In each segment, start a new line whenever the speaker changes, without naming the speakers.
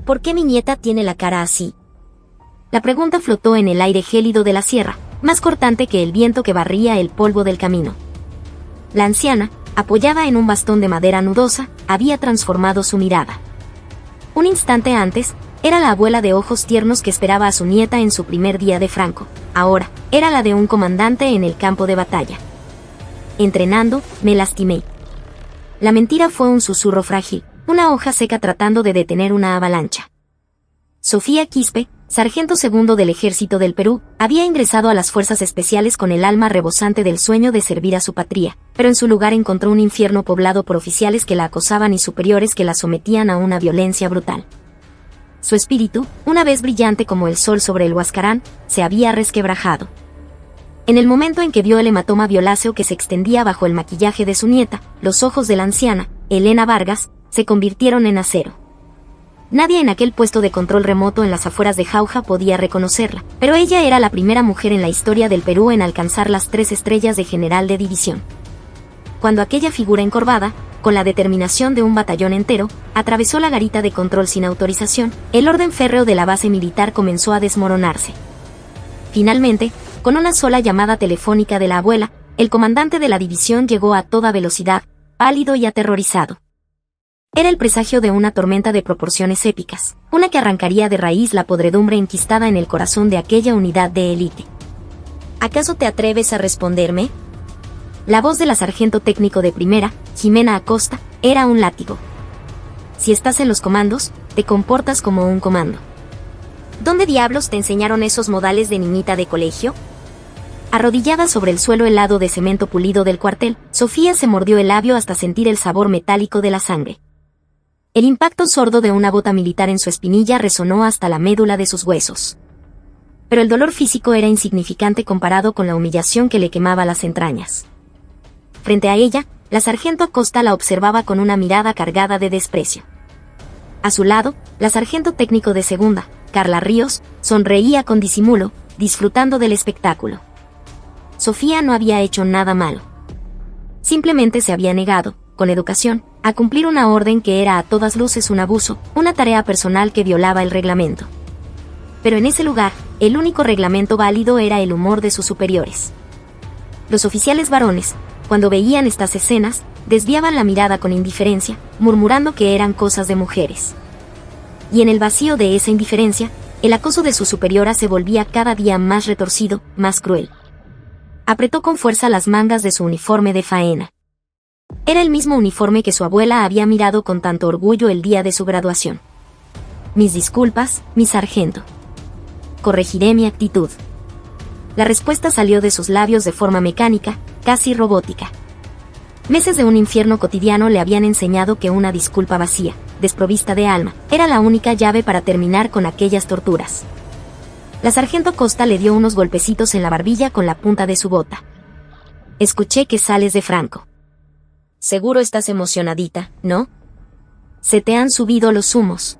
¿por qué mi nieta tiene la cara así? La pregunta flotó en el aire gélido de la sierra, más cortante que el viento que barría el polvo del camino. La anciana, apoyada en un bastón de madera nudosa, había transformado su mirada. Un instante antes, era la abuela de ojos tiernos que esperaba a su nieta en su primer día de Franco. Ahora, era la de un comandante en el campo de batalla. Entrenando, me lastimé. La mentira fue un susurro frágil, una hoja seca tratando de detener una avalancha. Sofía Quispe, sargento segundo del Ejército del Perú, había ingresado a las fuerzas especiales con el alma rebosante del sueño de servir a su patria, pero en su lugar encontró un infierno poblado por oficiales que la acosaban y superiores que la sometían a una violencia brutal. Su espíritu, una vez brillante como el sol sobre el Huascarán, se había resquebrajado. En el momento en que vio el hematoma violáceo que se extendía bajo el maquillaje de su nieta, los ojos de la anciana, Elena Vargas, se convirtieron en acero. Nadie en aquel puesto de control remoto en las afueras de Jauja podía reconocerla, pero ella era la primera mujer en la historia del Perú en alcanzar las 3 estrellas de general de división. Cuando aquella figura encorvada, con la determinación de un batallón entero, atravesó la garita de control sin autorización, el orden férreo de la base militar comenzó a desmoronarse. Finalmente, con una sola llamada telefónica de la abuela, el comandante de la división llegó a toda velocidad, pálido y aterrorizado. Era el presagio de una tormenta de proporciones épicas, una que arrancaría de raíz la podredumbre enquistada en el corazón de aquella unidad de élite. ¿Acaso te atreves a responderme? La voz de la sargento técnico de primera, Jimena Acosta, era un látigo. Si estás en los comandos, te comportas como un comando. ¿Dónde diablos te enseñaron esos modales de niñita de colegio? Arrodillada sobre el suelo helado de cemento pulido del cuartel, Sofía se mordió el labio hasta sentir el sabor metálico de la sangre. El impacto sordo de una bota militar en su espinilla resonó hasta la médula de sus huesos. Pero el dolor físico era insignificante comparado con la humillación que le quemaba las entrañas. Frente a ella, la sargento Acosta la observaba con una mirada cargada de desprecio. A su lado, la sargento técnico de segunda, Carla Ríos, sonreía con disimulo, disfrutando del espectáculo. Sofía no había hecho nada malo. Simplemente se había negado, con educación, a cumplir una orden que era a todas luces un abuso, una tarea personal que violaba el reglamento. Pero en ese lugar, el único reglamento válido era el humor de sus superiores. Los oficiales varones, cuando veían estas escenas, desviaban la mirada con indiferencia, murmurando que eran cosas de mujeres. Y en el vacío de esa indiferencia, el acoso de su superiora se volvía cada día más retorcido, más cruel. Apretó con fuerza las mangas de su uniforme de faena. Era el mismo uniforme que su abuela había mirado con tanto orgullo el día de su graduación. Mis disculpas, mi sargento. Corregiré mi actitud. La respuesta salió de sus labios de forma mecánica, casi robótica. Meses de un infierno cotidiano le habían enseñado que una disculpa vacía, desprovista de alma, era la única llave para terminar con aquellas torturas. La sargento Costa le dio unos golpecitos en la barbilla con la punta de su bota. Escuché que sales de Franco. Seguro estás emocionadita, ¿no? Se te han subido los humos.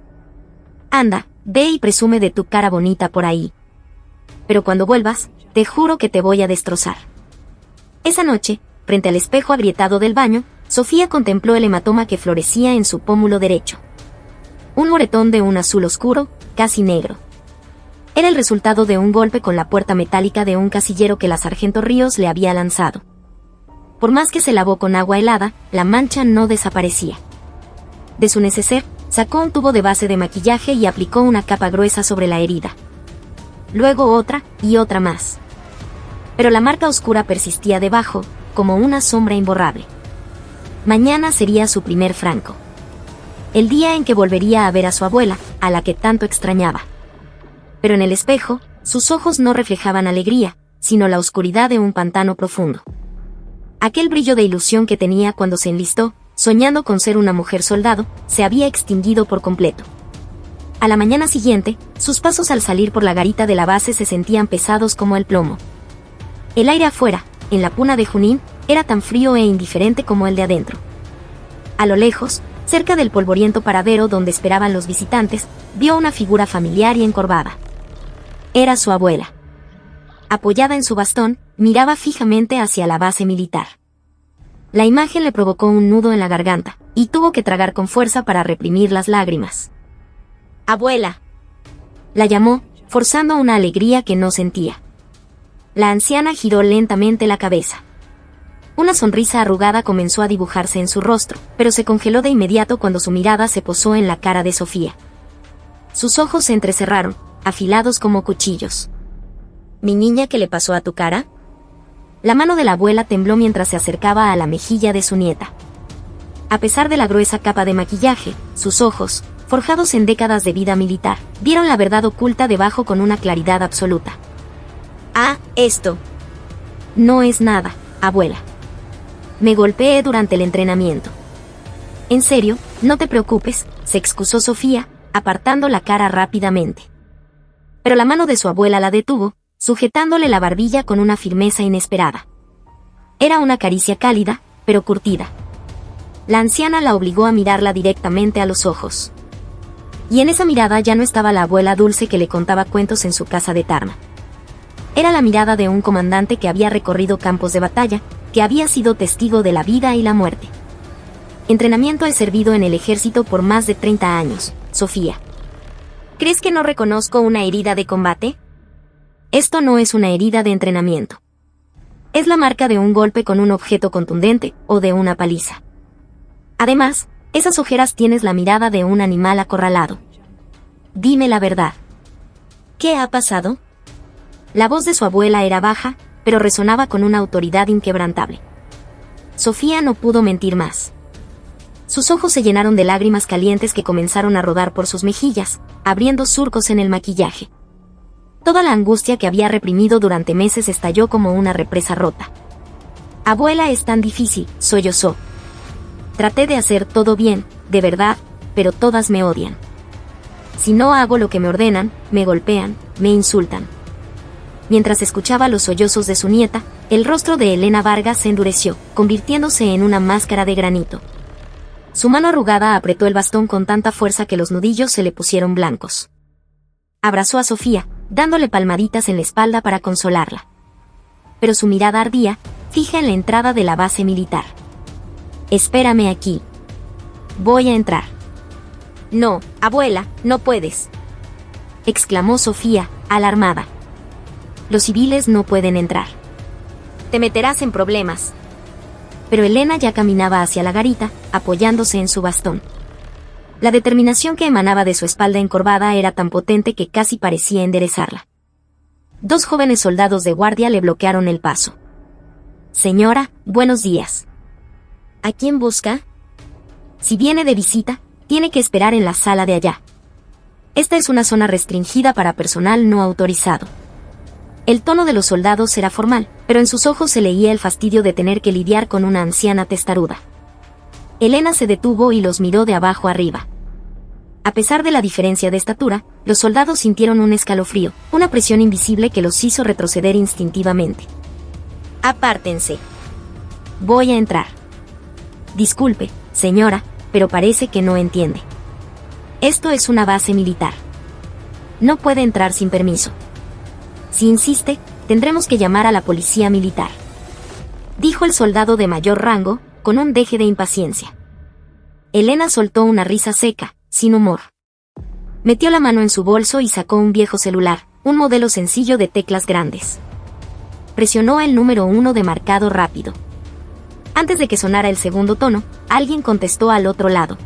Anda, ve y presume de tu cara bonita por ahí. Pero cuando vuelvas, te juro que te voy a destrozar. Esa noche, frente al espejo agrietado del baño, Sofía contempló el hematoma que florecía en su pómulo derecho. Un moretón de un azul oscuro, casi negro. Era el resultado de un golpe con la puerta metálica de un casillero que la sargento Ríos le había lanzado. Por más que se lavó con agua helada, la mancha no desaparecía. De su neceser, sacó un tubo de base de maquillaje y aplicó una capa gruesa sobre la herida. Luego otra, y otra más. Pero la marca oscura persistía debajo, como una sombra imborrable. Mañana sería su primer Franco. El día en que volvería a ver a su abuela, a la que tanto extrañaba. Pero en el espejo, sus ojos no reflejaban alegría, sino la oscuridad de un pantano profundo. Aquel brillo de ilusión que tenía cuando se enlistó, soñando con ser una mujer soldado, se había extinguido por completo. A la mañana siguiente, sus pasos al salir por la garita de la base se sentían pesados como el plomo. El aire afuera, en la puna de Junín, era tan frío e indiferente como el de adentro. A lo lejos, cerca del polvoriento paradero donde esperaban los visitantes, vio una figura familiar y encorvada. Era su abuela. Apoyada en su bastón, miraba fijamente hacia la base militar. La imagen le provocó un nudo en la garganta, y tuvo que tragar con fuerza para reprimir las lágrimas. Abuela. La llamó, forzando una alegría que no sentía. La anciana giró lentamente la cabeza. Una sonrisa arrugada comenzó a dibujarse en su rostro, pero se congeló de inmediato cuando su mirada se posó en la cara de Sofía. Sus ojos se entrecerraron, afilados como cuchillos. ¿Mi niña, qué le pasó a tu cara? La mano de la abuela tembló mientras se acercaba a la mejilla de su nieta. A pesar de la gruesa capa de maquillaje, sus ojos, forjados en décadas de vida militar, vieron la verdad oculta debajo con una claridad absoluta. Ah, esto. No es nada, abuela. Me golpeé durante el entrenamiento. En serio, no te preocupes, se excusó Sofía, apartando la cara rápidamente. Pero la mano de su abuela la detuvo, sujetándole la barbilla con una firmeza inesperada. Era una caricia cálida, pero curtida. La anciana la obligó a mirarla directamente a los ojos. Y en esa mirada ya no estaba la abuela dulce que le contaba cuentos en su casa de Tarma. Era la mirada de un comandante que había recorrido campos de batalla, que había sido testigo de la vida y la muerte. Entrenamiento he servido en el ejército por más de 30 años, Sofía. ¿Crees que no reconozco una herida de combate? Esto no es una herida de entrenamiento. Es la marca de un golpe con un objeto contundente o de una paliza. Además, esas ojeras tienes la mirada de un animal acorralado. Dime la verdad. ¿Qué ha pasado? La voz de su abuela era baja, pero resonaba con una autoridad inquebrantable. Sofía no pudo mentir más. Sus ojos se llenaron de lágrimas calientes que comenzaron a rodar por sus mejillas, abriendo surcos en el maquillaje. Toda la angustia que había reprimido durante meses estalló como una represa rota. Abuela, es tan difícil, sollozó. Traté de hacer todo bien, de verdad, pero todas me odian. Si no hago lo que me ordenan, me golpean, me insultan. Mientras escuchaba los sollozos de su nieta, el rostro de Elena Vargas se endureció, convirtiéndose en una máscara de granito. Su mano arrugada apretó el bastón con tanta fuerza que los nudillos se le pusieron blancos. Abrazó a Sofía, dándole palmaditas en la espalda para consolarla. Pero su mirada ardía, fija en la entrada de la base militar. Espérame aquí. Voy a entrar. No, abuela, no puedes, exclamó Sofía, alarmada. Los civiles no pueden entrar. Te meterás en problemas. Pero Elena ya caminaba hacia la garita, apoyándose en su bastón. La determinación que emanaba de su espalda encorvada era tan potente que casi parecía enderezarla. Dos jóvenes soldados de guardia le bloquearon el paso. Señora, buenos días. ¿A quién busca? Si viene de visita, tiene que esperar en la sala de allá. Esta es una zona restringida para personal no autorizado. El tono de los soldados era formal, pero en sus ojos se leía el fastidio de tener que lidiar con una anciana testaruda. Elena se detuvo y los miró de abajo arriba. A pesar de la diferencia de estatura, los soldados sintieron un escalofrío, una presión invisible que los hizo retroceder instintivamente. Apártense. Voy a entrar. Disculpe, señora, pero parece que no entiende. Esto es una base militar. No puede entrar sin permiso. Si insiste, tendremos que llamar a la policía militar, dijo el soldado de mayor rango, con un deje de impaciencia. Elena soltó una risa seca, sin humor. Metió la mano en su bolso y sacó un viejo celular, un modelo sencillo de teclas grandes. Presionó el número 1 de marcado rápido. Antes de que sonara el segundo tono, alguien contestó al otro lado.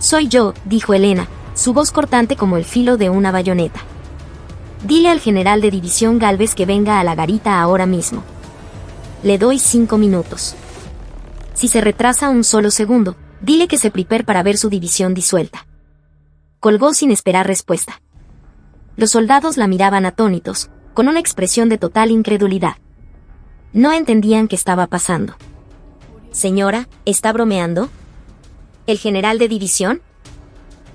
Soy yo, dijo Elena, su voz cortante como el filo de una bayoneta. Dile al general de división Gálvez que venga a la garita ahora mismo. Le doy 5 minutos. Si se retrasa un solo segundo, dile que se prepare para ver su división disuelta. Colgó sin esperar respuesta. Los soldados la miraban atónitos, con una expresión de total incredulidad. No entendían qué estaba pasando. Señora, ¿está bromeando? ¿El general de división?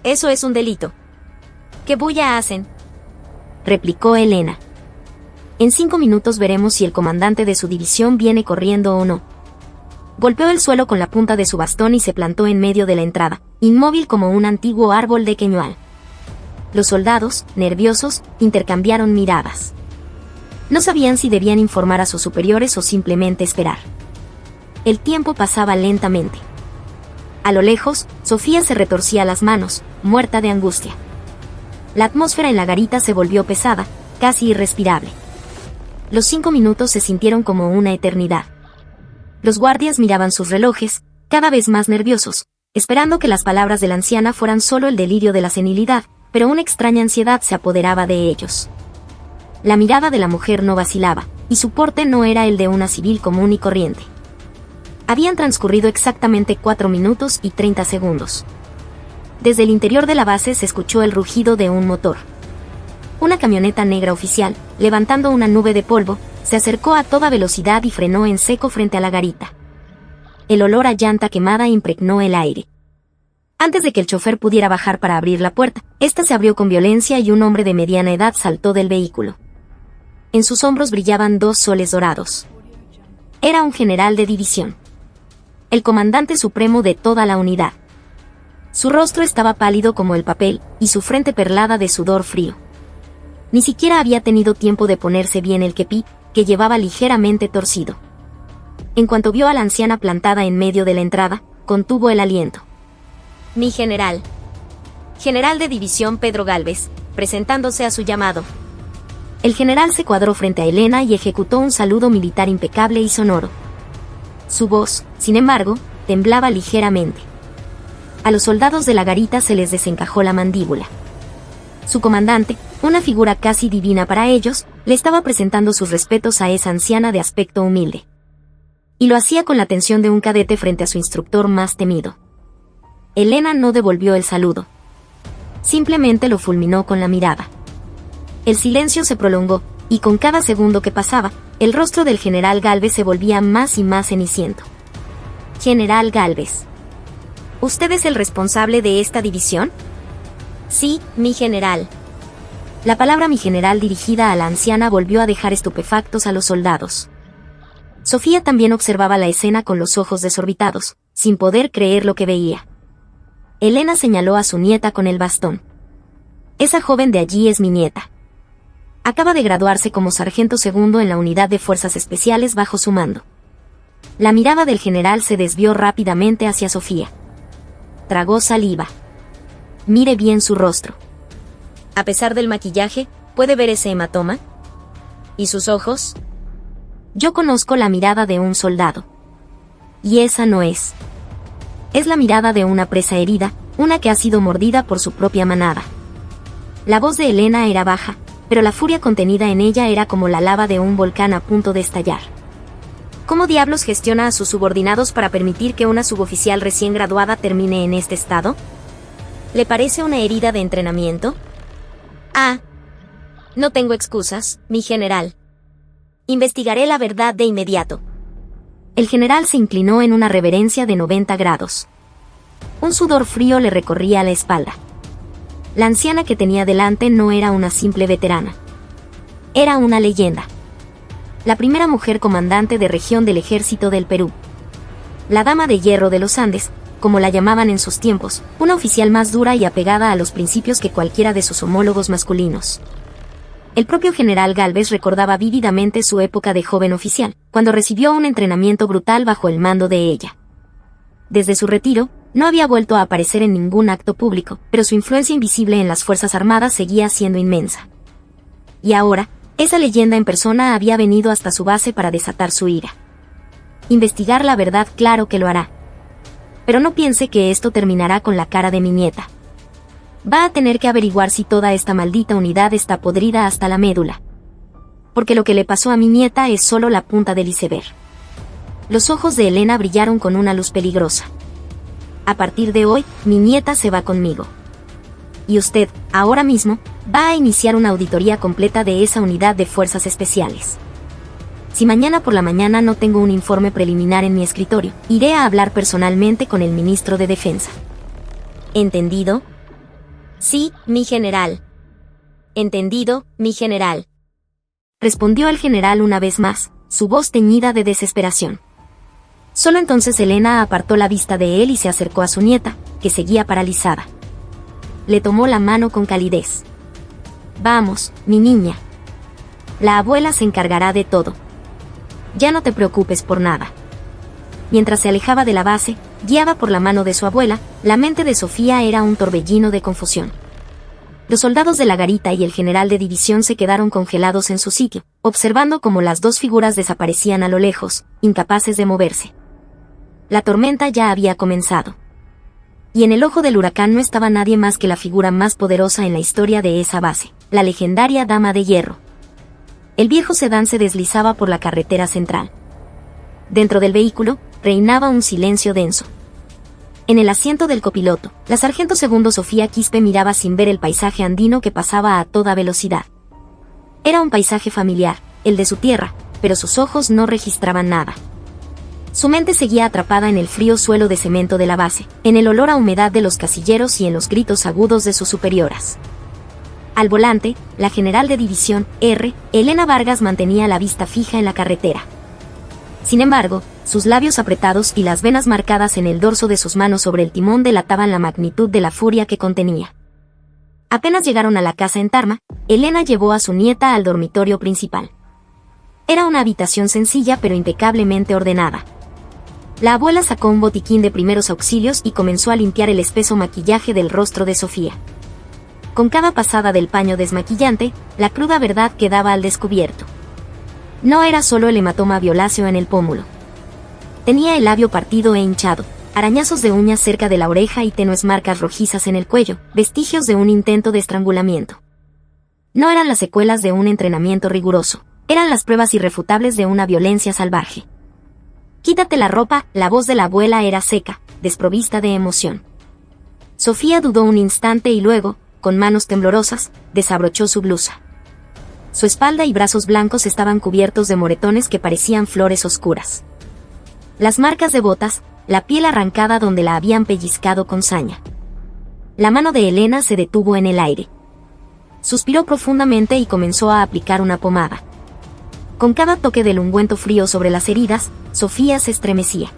Eso es un delito. ¿Qué bulla hacen?, replicó Elena. En 5 minutos veremos si el comandante de su división viene corriendo o no. Golpeó el suelo con la punta de su bastón y se plantó en medio de la entrada, inmóvil como un antiguo árbol de queñual. Los soldados, nerviosos, intercambiaron miradas. No sabían si debían informar a sus superiores o simplemente esperar. El tiempo pasaba lentamente. A lo lejos, Sofía se retorcía las manos, muerta de angustia. La atmósfera en la garita se volvió pesada, casi irrespirable. Los 5 minutos se sintieron como una eternidad. Los guardias miraban sus relojes, cada vez más nerviosos, esperando que las palabras de la anciana fueran solo el delirio de la senilidad, pero una extraña ansiedad se apoderaba de ellos. La mirada de la mujer no vacilaba, y su porte no era el de una civil común y corriente. Habían transcurrido exactamente 4 minutos y 30 segundos. Desde el interior de la base se escuchó el rugido de un motor. Una camioneta negra oficial, levantando una nube de polvo, se acercó a toda velocidad y frenó en seco frente a la garita. El olor a llanta quemada impregnó el aire. Antes de que el chofer pudiera bajar para abrir la puerta, esta se abrió con violencia y un hombre de mediana edad saltó del vehículo. En sus hombros brillaban 2 soles dorados. Era un general de división. El comandante supremo de toda la unidad. Su rostro estaba pálido como el papel, y su frente perlada de sudor frío. Ni siquiera había tenido tiempo de ponerse bien el kepí, que llevaba ligeramente torcido. En cuanto vio a la anciana plantada en medio de la entrada, contuvo el aliento. Mi general. General de división Pedro Gálvez, presentándose a su llamado. El general se cuadró frente a Elena y ejecutó un saludo militar impecable y sonoro. Su voz, sin embargo, temblaba ligeramente. A los soldados de la garita se les desencajó la mandíbula. Su comandante, una figura casi divina para ellos, le estaba presentando sus respetos a esa anciana de aspecto humilde. Y lo hacía con la atención de un cadete frente a su instructor más temido. Elena no devolvió el saludo. Simplemente lo fulminó con la mirada. El silencio se prolongó, y con cada segundo que pasaba, el rostro del general Gálvez se volvía más y más ceniciento. General Gálvez. ¿Usted es el responsable de esta división? Sí, mi general. La palabra mi general dirigida a la anciana volvió a dejar estupefactos a los soldados. Sofía también observaba la escena con los ojos desorbitados, sin poder creer lo que veía. Elena señaló a su nieta con el bastón. Esa joven de allí es mi nieta. Acaba de graduarse como sargento segundo en la unidad de fuerzas especiales bajo su mando. La mirada del general se desvió rápidamente hacia Sofía. Tragó saliva. Mire bien su rostro. A pesar del maquillaje, ¿puede ver ese hematoma? ¿Y sus ojos? Yo conozco la mirada de un soldado. Y esa no es. Es la mirada de una presa herida, una que ha sido mordida por su propia manada. La voz de Elena era baja, pero la furia contenida en ella era como la lava de un volcán a punto de estallar. ¿Cómo diablos gestiona a sus subordinados para permitir que una suboficial recién graduada termine en este estado? ¿Le parece una herida de entrenamiento? Ah. No tengo excusas, mi general. Investigaré la verdad de inmediato. El general se inclinó en una reverencia de 90 grados. Un sudor frío le recorría la espalda. La anciana que tenía delante no era una simple veterana. Era una leyenda. La primera mujer comandante de región del ejército del Perú. La dama de hierro de los Andes, como la llamaban en sus tiempos, una oficial más dura y apegada a los principios que cualquiera de sus homólogos masculinos. El propio general Gálvez recordaba vívidamente su época de joven oficial, cuando recibió un entrenamiento brutal bajo el mando de ella. Desde su retiro, no había vuelto a aparecer en ningún acto público, pero su influencia invisible en las Fuerzas Armadas seguía siendo inmensa. Y ahora, esa leyenda en persona había venido hasta su base para desatar su ira. Investigar la verdad, claro que lo hará. Pero no piense que esto terminará con la cara de mi nieta. Va a tener que averiguar si toda esta maldita unidad está podrida hasta la médula. Porque lo que le pasó a mi nieta es solo la punta del iceberg. Los ojos de Elena brillaron con una luz peligrosa. A partir de hoy, mi nieta se va conmigo. Y usted, ahora mismo, va a iniciar una auditoría completa de esa unidad de fuerzas especiales. Si mañana por la mañana no tengo un informe preliminar en mi escritorio, iré a hablar personalmente con el ministro de Defensa. ¿Entendido? Sí, mi general. Entendido, mi general. Respondió el general una vez más, su voz teñida de desesperación. Solo entonces Elena apartó la vista de él y se acercó a su nieta, que seguía paralizada. Le tomó la mano con calidez. Vamos, mi niña. La abuela se encargará de todo. Ya no te preocupes por nada. Mientras se alejaba de la base, guiada por la mano de su abuela, la mente de Sofía era un torbellino de confusión. Los soldados de la garita y el general de división se quedaron congelados en su sitio, observando cómo las dos figuras desaparecían a lo lejos, incapaces de moverse. La tormenta ya había comenzado. Y en el ojo del huracán no estaba nadie más que la figura más poderosa en la historia de esa base, la legendaria Dama de Hierro. El viejo sedán se deslizaba por la carretera central. Dentro del vehículo, reinaba un silencio denso. En el asiento del copiloto, la sargento segundo Sofía Quispe miraba sin ver el paisaje andino que pasaba a toda velocidad. Era un paisaje familiar, el de su tierra, pero sus ojos no registraban nada. Su mente seguía atrapada en el frío suelo de cemento de la base, en el olor a humedad de los casilleros y en los gritos agudos de sus superioras. Al volante, la general de división, Elena Vargas mantenía la vista fija en la carretera. Sin embargo, sus labios apretados y las venas marcadas en el dorso de sus manos sobre el timón delataban la magnitud de la furia que contenía. Apenas llegaron a la casa en Tarma, Elena llevó a su nieta al dormitorio principal. Era una habitación sencilla pero impecablemente ordenada. La abuela sacó un botiquín de primeros auxilios y comenzó a limpiar el espeso maquillaje del rostro de Sofía. Con cada pasada del paño desmaquillante, la cruda verdad quedaba al descubierto. No era solo el hematoma violáceo en el pómulo. Tenía el labio partido e hinchado, arañazos de uñas cerca de la oreja y tenues marcas rojizas en el cuello, vestigios de un intento de estrangulamiento. No eran las secuelas de un entrenamiento riguroso, eran las pruebas irrefutables de una violencia salvaje. «Quítate la ropa», la voz de la abuela era seca, desprovista de emoción. Sofía dudó un instante y luego, con manos temblorosas, desabrochó su blusa. Su espalda y brazos blancos estaban cubiertos de moretones que parecían flores oscuras. Las marcas de botas, la piel arrancada donde la habían pellizcado con saña. La mano de Elena se detuvo en el aire. Suspiró profundamente y comenzó a aplicar una pomada. Con cada toque del ungüento frío sobre las heridas, Sofía se estremecía.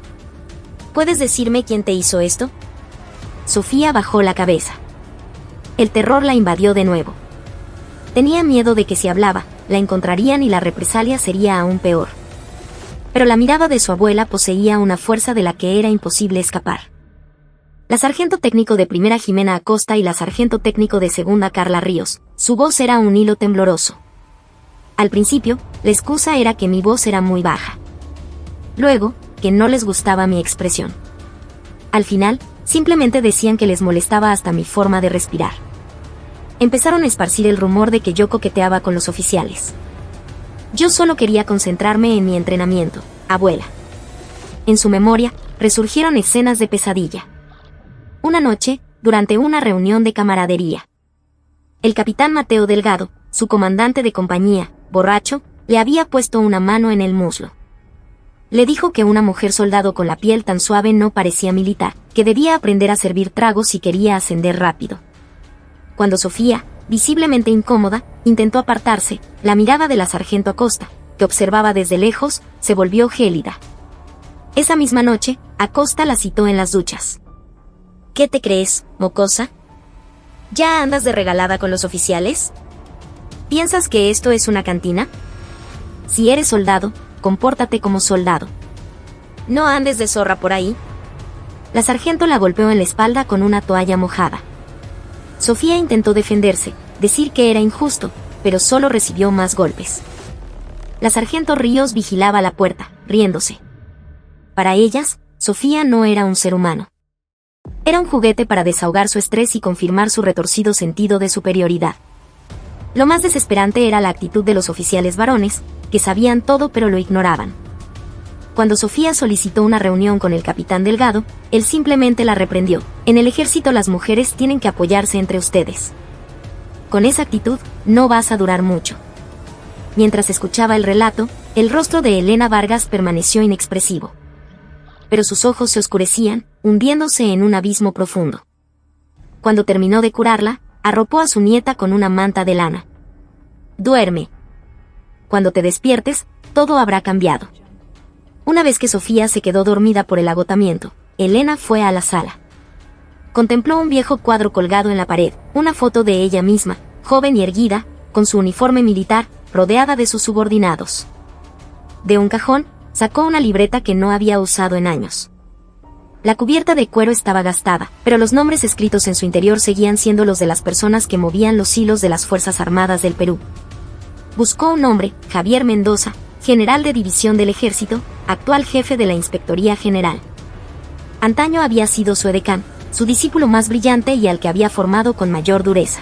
¿Puedes decirme quién te hizo esto? Sofía bajó la cabeza. El terror la invadió de nuevo. Tenía miedo de que si hablaba, la encontrarían y la represalia sería aún peor. Pero la mirada de su abuela poseía una fuerza de la que era imposible escapar. La sargento técnico de primera Jimena Acosta y la sargento técnico de segunda Carla Ríos, su voz era un hilo tembloroso. Al principio, la excusa era que mi voz era muy baja. Luego, que no les gustaba mi expresión. Al final, simplemente decían que les molestaba hasta mi forma de respirar. Empezaron a esparcir el rumor de que yo coqueteaba con los oficiales. Yo solo quería concentrarme en mi entrenamiento, abuela. En su memoria, resurgieron escenas de pesadilla. Una noche, durante una reunión de camaradería. El capitán Mateo Delgado, su comandante de compañía, borracho, le había puesto una mano en el muslo. Le dijo que una mujer soldado con la piel tan suave no parecía militar, que debía aprender a servir tragos si quería ascender rápido. Cuando Sofía, visiblemente incómoda, intentó apartarse, la mirada de la sargento Acosta, que observaba desde lejos, se volvió gélida. Esa misma noche, Acosta la citó en las duchas. ¿Qué te crees, mocosa? ¿Ya andas de regalada con los oficiales? ¿Piensas que esto es una cantina? Si eres soldado, compórtate como soldado. No andes de zorra por ahí. La sargento la golpeó en la espalda con una toalla mojada. Sofía intentó defenderse, decir que era injusto, pero solo recibió más golpes. La sargento Ríos vigilaba la puerta, riéndose. Para ellas, Sofía no era un ser humano. Era un juguete para desahogar su estrés y confirmar su retorcido sentido de superioridad. Lo más desesperante era la actitud de los oficiales varones, que sabían todo pero lo ignoraban. Cuando Sofía solicitó una reunión con el capitán Delgado, él simplemente la reprendió. En el ejército las mujeres tienen que apoyarse entre ustedes. Con esa actitud, no vas a durar mucho. Mientras escuchaba el relato, el rostro de Elena Vargas permaneció inexpresivo. Pero sus ojos se oscurecían, hundiéndose en un abismo profundo. Cuando terminó de curarla, arropó a su nieta con una manta de lana. Duerme. Cuando te despiertes, todo habrá cambiado. Una vez que Sofía se quedó dormida por el agotamiento, Elena fue a la sala. Contempló un viejo cuadro colgado en la pared, una foto de ella misma, joven y erguida, con su uniforme militar, rodeada de sus subordinados. De un cajón, sacó una libreta que no había usado en años. La cubierta de cuero estaba gastada, pero los nombres escritos en su interior seguían siendo los de las personas que movían los hilos de las Fuerzas Armadas del Perú. Buscó un nombre, Javier Mendoza, general de división del ejército, actual jefe de la Inspectoría General. Antaño había sido su edecán, su discípulo más brillante y al que había formado con mayor dureza.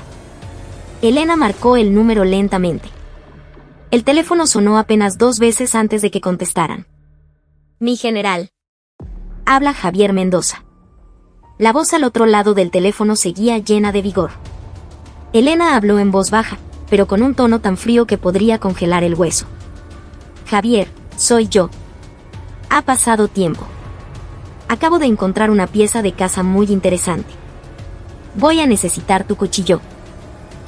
Elena marcó el número lentamente. El teléfono sonó apenas 2 veces antes de que contestaran. «Mi general». Habla Javier Mendoza. La voz al otro lado del teléfono seguía llena de vigor. Elena habló en voz baja, pero con un tono tan frío que podría congelar el hueso. «Javier, soy yo. Ha pasado tiempo. Acabo de encontrar una pieza de caza muy interesante. Voy a necesitar tu cuchillo».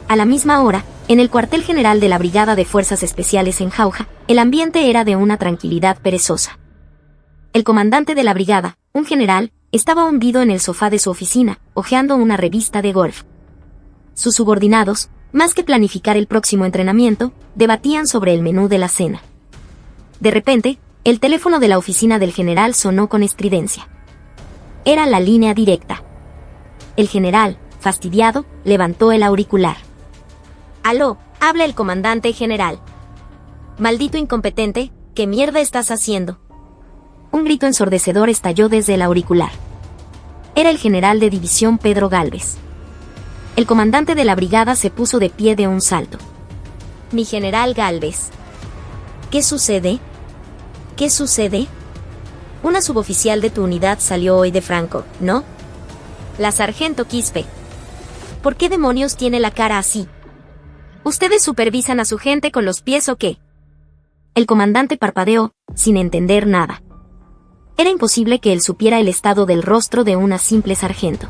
A la misma hora, en el cuartel general de la Brigada de Fuerzas Especiales en Jauja, el ambiente era de una tranquilidad perezosa. El comandante de la brigada, un general, estaba hundido en el sofá de su oficina, hojeando una revista de golf. Sus subordinados, más que planificar el próximo entrenamiento, debatían sobre el menú de la cena. De repente, el teléfono de la oficina del general sonó con estridencia. Era la línea directa. El general, fastidiado, levantó el auricular. «Aló, habla el comandante general». «Maldito incompetente, ¿qué mierda estás haciendo?». Un grito ensordecedor estalló desde el auricular. Era el general de división Pedro Gálvez. El comandante de la brigada se puso de pie de un salto. «Mi general Gálvez. ¿Qué sucede? ¿Qué sucede? Una suboficial de tu unidad salió hoy de Franco, ¿no? La sargento Quispe. ¿Por qué demonios tiene la cara así? ¿Ustedes supervisan a su gente con los pies o qué?». El comandante parpadeó, sin entender nada. Era imposible que él supiera el estado del rostro de una simple sargento.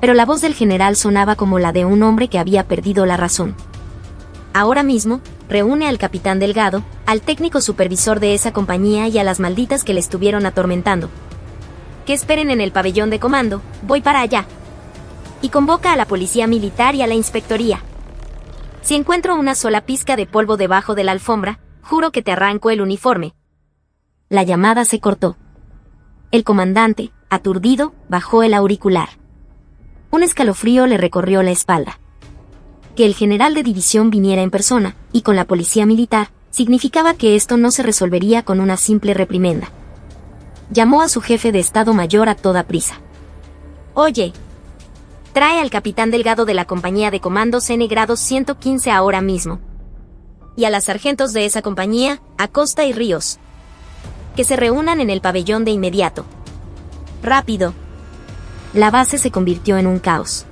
Pero la voz del general sonaba como la de un hombre que había perdido la razón. «Ahora mismo, reúne al capitán Delgado, al técnico supervisor de esa compañía y a las malditas que le estuvieron atormentando. Que esperen en el pabellón de comando, voy para allá. Y convoca a la policía militar y a la inspectoría. Si encuentro una sola pizca de polvo debajo de la alfombra, juro que te arranco el uniforme». La llamada se cortó. El comandante, aturdido, bajó el auricular. Un escalofrío le recorrió la espalda. Que el general de división viniera en persona, y con la policía militar, significaba que esto no se resolvería con una simple reprimenda. Llamó a su jefe de Estado Mayor a toda prisa. «Oye, trae al capitán Delgado de la compañía de comandos N grado 115 ahora mismo. Y a las sargentos de esa compañía, Acosta y Ríos. Que se reúnan en el pabellón de inmediato. Rápido». La base se convirtió en un caos.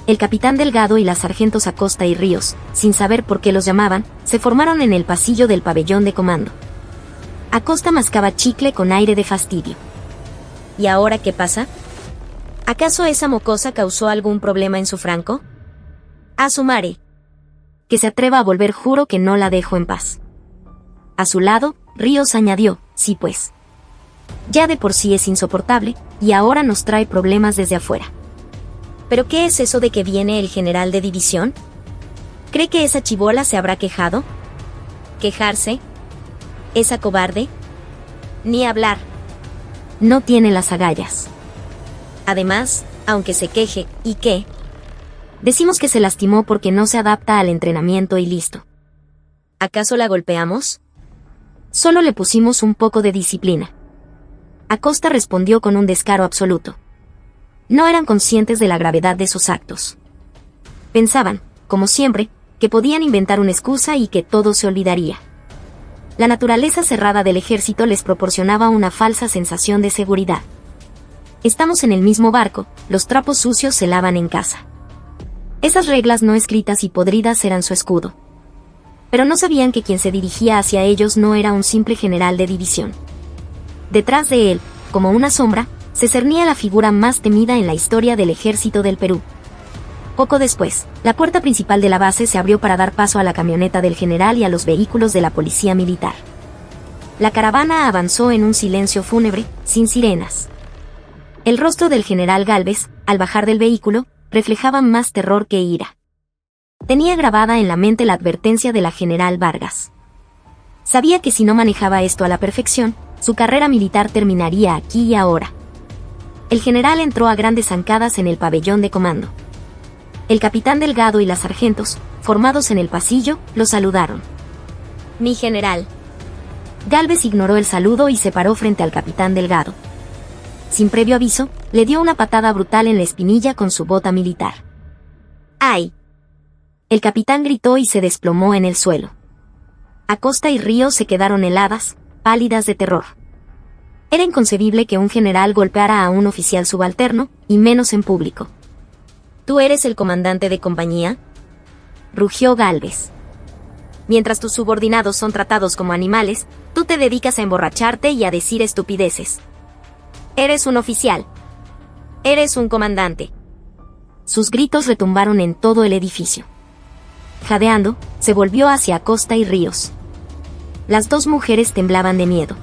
El capitán Delgado y las sargentos Acosta y Ríos, sin saber por qué los llamaban, se formaron en el pasillo del pabellón de comando. Acosta mascaba chicle con aire de fastidio. «¿Y ahora qué pasa? ¿Acaso esa mocosa causó algún problema en su franco? A su mare. Que se atreva a volver, juro que no la dejo en paz». A su lado, Ríos añadió: «Sí pues. Ya de por sí es insoportable, y ahora nos trae problemas desde afuera». ¿Pero qué es eso de que viene el general de división? ¿Cree que esa chibola se habrá quejado? ¿Quejarse? ¿Esa cobarde? Ni hablar. No tiene las agallas. Además, aunque se queje, ¿y qué? Decimos que se lastimó porque no se adapta al entrenamiento y listo. ¿Acaso la golpeamos? Solo le pusimos un poco de disciplina». Acosta respondió con un descaro absoluto. No eran conscientes de la gravedad de sus actos. Pensaban, como siempre, que podían inventar una excusa y que todo se olvidaría. La naturaleza cerrada del ejército les proporcionaba una falsa sensación de seguridad. Estamos en el mismo barco, los trapos sucios se lavan en casa. Esas reglas no escritas y podridas eran su escudo. Pero no sabían que quien se dirigía hacia ellos no era un simple general de división. Detrás de él, como una sombra, se cernía la figura más temida en la historia del ejército del Perú. Poco después, la puerta principal de la base se abrió para dar paso a la camioneta del general y a los vehículos de la policía militar. La caravana avanzó en un silencio fúnebre, sin sirenas. El rostro del general Gálvez, al bajar del vehículo, reflejaba más terror que ira. Tenía grabada en la mente la advertencia de la general Vargas. Sabía que si no manejaba esto a la perfección, su carrera militar terminaría aquí y ahora. El general entró a grandes zancadas en el pabellón de comando. El capitán Delgado y las sargentos, formados en el pasillo, lo saludaron. Mi general. Gálvez ignoró el saludo y se paró frente al capitán Delgado. Sin previo aviso, le dio una patada brutal en la espinilla con su bota militar. ¡Ay! El capitán gritó y se desplomó en el suelo. Acosta y Ríos se quedaron heladas, pálidas de terror. Era inconcebible que un general golpeara a un oficial subalterno, y menos en público. ¿Tú eres el comandante de compañía?, rugió Gálvez. Mientras tus subordinados son tratados como animales, tú te dedicas a emborracharte y a decir estupideces. Eres un oficial. Eres un comandante. Sus gritos retumbaron en todo el edificio. Jadeando, se volvió hacia Acosta y Ríos. Las dos mujeres temblaban de miedo.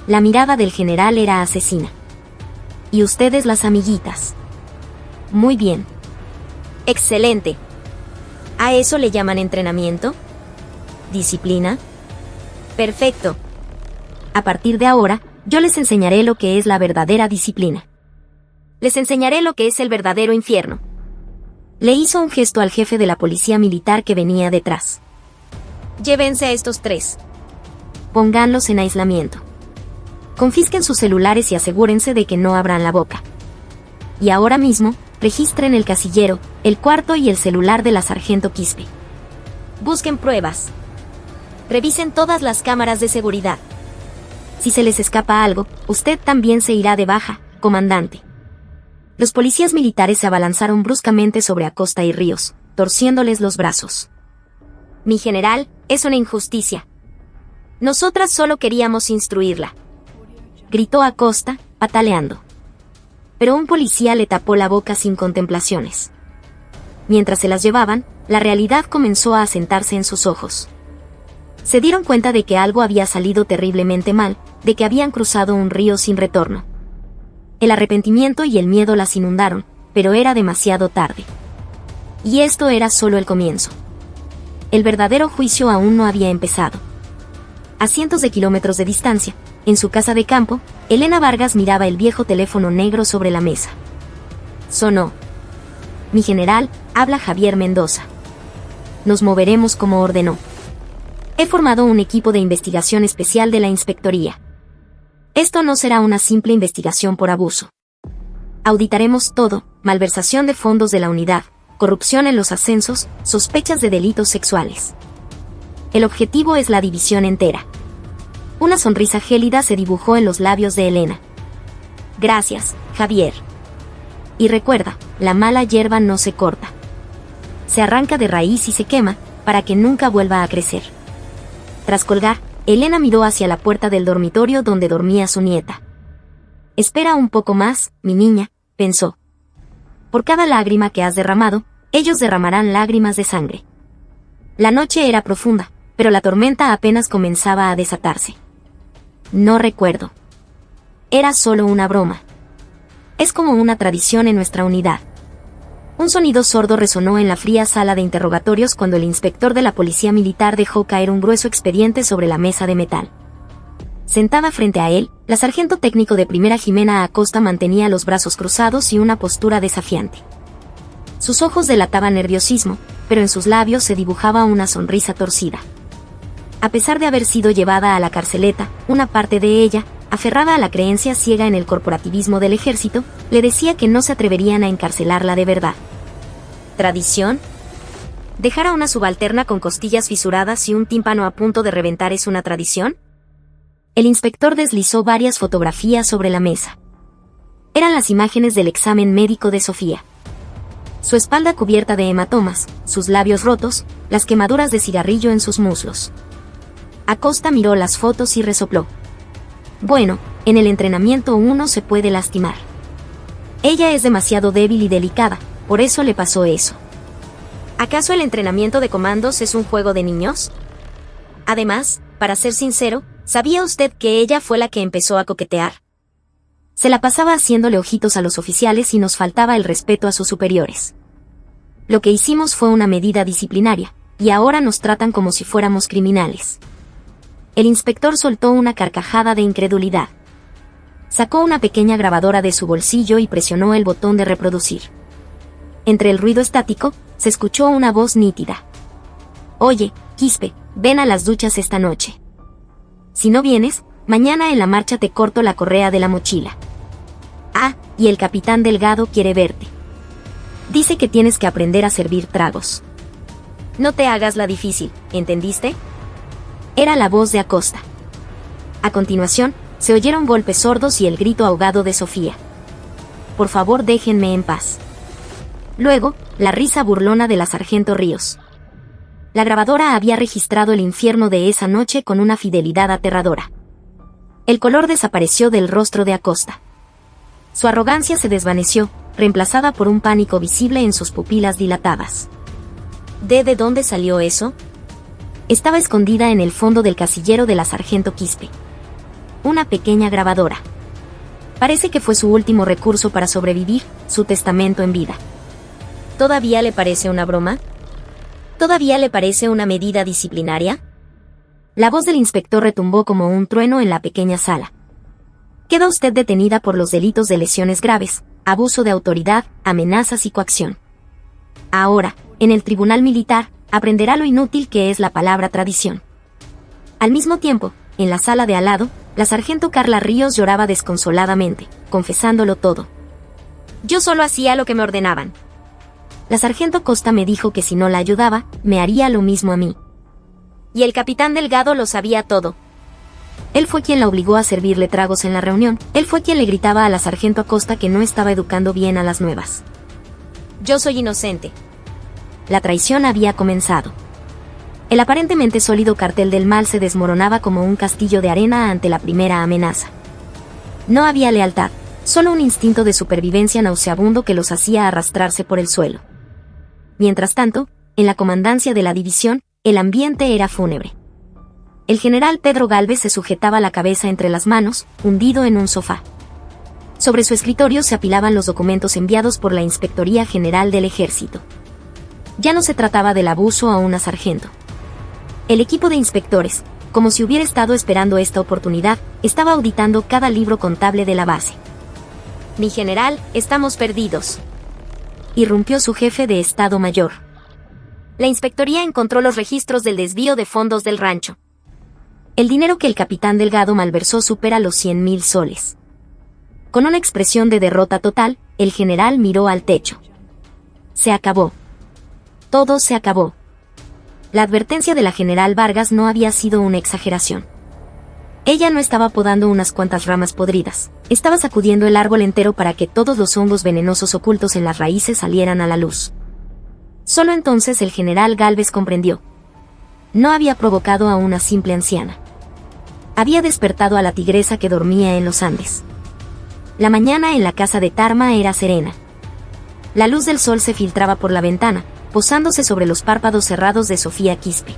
La mirada del general era asesina. ¿Y ustedes, las amiguitas? Muy bien. Excelente. ¿A eso le llaman entrenamiento? ¿Disciplina? Perfecto. A partir de ahora, yo les enseñaré lo que es la verdadera disciplina. Les enseñaré lo que es el verdadero infierno. Le hizo un gesto al jefe de la policía militar que venía detrás. Llévense a estos tres. Pónganlos en aislamiento. Confisquen sus celulares y asegúrense de que no abran la boca. Y ahora mismo, registren el casillero, el cuarto y el celular de la sargento Quispe. Busquen pruebas. Revisen todas las cámaras de seguridad. Si se les escapa algo, usted también se irá de baja, comandante. Los policías militares se abalanzaron bruscamente sobre Acosta y Ríos, torciéndoles los brazos. Mi general, es una injusticia. Nosotras solo queríamos instruirla. Gritó Acosta, pataleando. Pero un policía le tapó la boca sin contemplaciones. Mientras se las llevaban, la realidad comenzó a asentarse en sus ojos. Se dieron cuenta de que algo había salido terriblemente mal, de que habían cruzado un río sin retorno. El arrepentimiento y el miedo las inundaron, pero era demasiado tarde. Y esto era solo el comienzo. El verdadero juicio aún no había empezado. A cientos de kilómetros de distancia, en su casa de campo, Elena Vargas miraba el viejo teléfono negro sobre la mesa. Sonó. Mi general, habla Javier Mendoza. Nos moveremos como ordenó. He formado un equipo de investigación especial de la inspectoría. Esto no será una simple investigación por abuso. Auditaremos todo, malversación de fondos de la unidad, corrupción en los ascensos, sospechas de delitos sexuales. El objetivo es la división entera. Una sonrisa gélida se dibujó en los labios de Elena. Gracias, Javier. Y recuerda, la mala hierba no se corta. Se arranca de raíz y se quema, para que nunca vuelva a crecer. Tras colgar, Elena miró hacia la puerta del dormitorio donde dormía su nieta. Espera un poco más, mi niña, pensó. Por cada lágrima que has derramado, ellos derramarán lágrimas de sangre. La noche era profunda, pero la tormenta apenas comenzaba a desatarse. No recuerdo. Era solo una broma. Es como una tradición en nuestra unidad. Un sonido sordo resonó en la fría sala de interrogatorios cuando el inspector de la policía militar dejó caer un grueso expediente sobre la mesa de metal. Sentada frente a él, la sargento técnico de primera Jimena Acosta mantenía los brazos cruzados y una postura desafiante. Sus ojos delataban nerviosismo, pero en sus labios se dibujaba una sonrisa torcida. A pesar de haber sido llevada a la carceleta, una parte de ella, aferrada a la creencia ciega en el corporativismo del ejército, le decía que no se atreverían a encarcelarla de verdad. ¿Tradición? ¿Dejar a una subalterna con costillas fisuradas y un tímpano a punto de reventar es una tradición? El inspector deslizó varias fotografías sobre la mesa. Eran las imágenes del examen médico de Sofía. Su espalda cubierta de hematomas, sus labios rotos, las quemaduras de cigarrillo en sus muslos. Acosta miró las fotos y resopló. Bueno, en el entrenamiento uno se puede lastimar. Ella es demasiado débil y delicada, por eso le pasó eso. ¿Acaso el entrenamiento de comandos es un juego de niños? Además, para ser sincero, ¿sabía usted que ella fue la que empezó a coquetear? Se la pasaba haciéndole ojitos a los oficiales y nos faltaba el respeto a sus superiores. Lo que hicimos fue una medida disciplinaria, y ahora nos tratan como si fuéramos criminales. El inspector soltó una carcajada de incredulidad. Sacó una pequeña grabadora de su bolsillo y presionó el botón de reproducir. Entre el ruido estático, se escuchó una voz nítida. «Oye, Quispe, ven a las duchas esta noche. Si no vienes, mañana en la marcha te corto la correa de la mochila. Ah, y el capitán Delgado quiere verte. Dice que tienes que aprender a servir tragos. No te hagas la difícil, ¿entendiste?». Era la voz de Acosta. A continuación, se oyeron golpes sordos y el grito ahogado de Sofía. «Por favor, déjenme en paz». Luego, la risa burlona de la sargento Ríos. La grabadora había registrado el infierno de esa noche con una fidelidad aterradora. El color desapareció del rostro de Acosta. Su arrogancia se desvaneció, reemplazada por un pánico visible en sus pupilas dilatadas. ¿De dónde salió eso? Estaba escondida en el fondo del casillero de la sargento Quispe. Una pequeña grabadora. Parece que fue su último recurso para sobrevivir, su testamento en vida. ¿Todavía le parece una broma? ¿Todavía le parece una medida disciplinaria? La voz del inspector retumbó como un trueno en la pequeña sala. Queda usted detenida por los delitos de lesiones graves, abuso de autoridad, amenazas y coacción. Ahora, en el tribunal militar, aprenderá lo inútil que es la palabra tradición. Al mismo tiempo, en la sala de al lado, la sargento Carla Ríos lloraba desconsoladamente, confesándolo todo. Yo solo hacía lo que me ordenaban. La sargento Costa me dijo que si no la ayudaba, me haría lo mismo a mí. Y el capitán Delgado lo sabía todo. Él fue quien la obligó a servirle tragos en la reunión, él fue quien le gritaba a la sargento Acosta que no estaba educando bien a las nuevas. Yo soy inocente. La traición había comenzado. El aparentemente sólido cartel del mal se desmoronaba como un castillo de arena ante la primera amenaza. No había lealtad, solo un instinto de supervivencia nauseabundo que los hacía arrastrarse por el suelo. Mientras tanto, en la comandancia de la división, el ambiente era fúnebre. El general Pedro Gálvez se sujetaba la cabeza entre las manos, hundido en un sofá. Sobre su escritorio se apilaban los documentos enviados por la Inspectoría General del Ejército. Ya no se trataba del abuso a una sargento. El equipo de inspectores, como si hubiera estado esperando esta oportunidad, estaba auditando cada libro contable de la base. «Mi general, estamos perdidos», irrumpió su jefe de Estado Mayor. La inspectoría encontró los registros del desvío de fondos del rancho. El dinero que el capitán Delgado malversó supera los 100,000 soles. Con una expresión de derrota total, el general miró al techo. Se acabó. Todo se acabó. La advertencia de la general Vargas no había sido una exageración. Ella no estaba podando unas cuantas ramas podridas, estaba sacudiendo el árbol entero para que todos los hongos venenosos ocultos en las raíces salieran a la luz. Solo entonces el general Gálvez comprendió. No había provocado a una simple anciana. Había despertado a la tigresa que dormía en los Andes. La mañana en la casa de Tarma era serena. La luz del sol se filtraba por la ventana, posándose sobre los párpados cerrados de Sofía Quispe.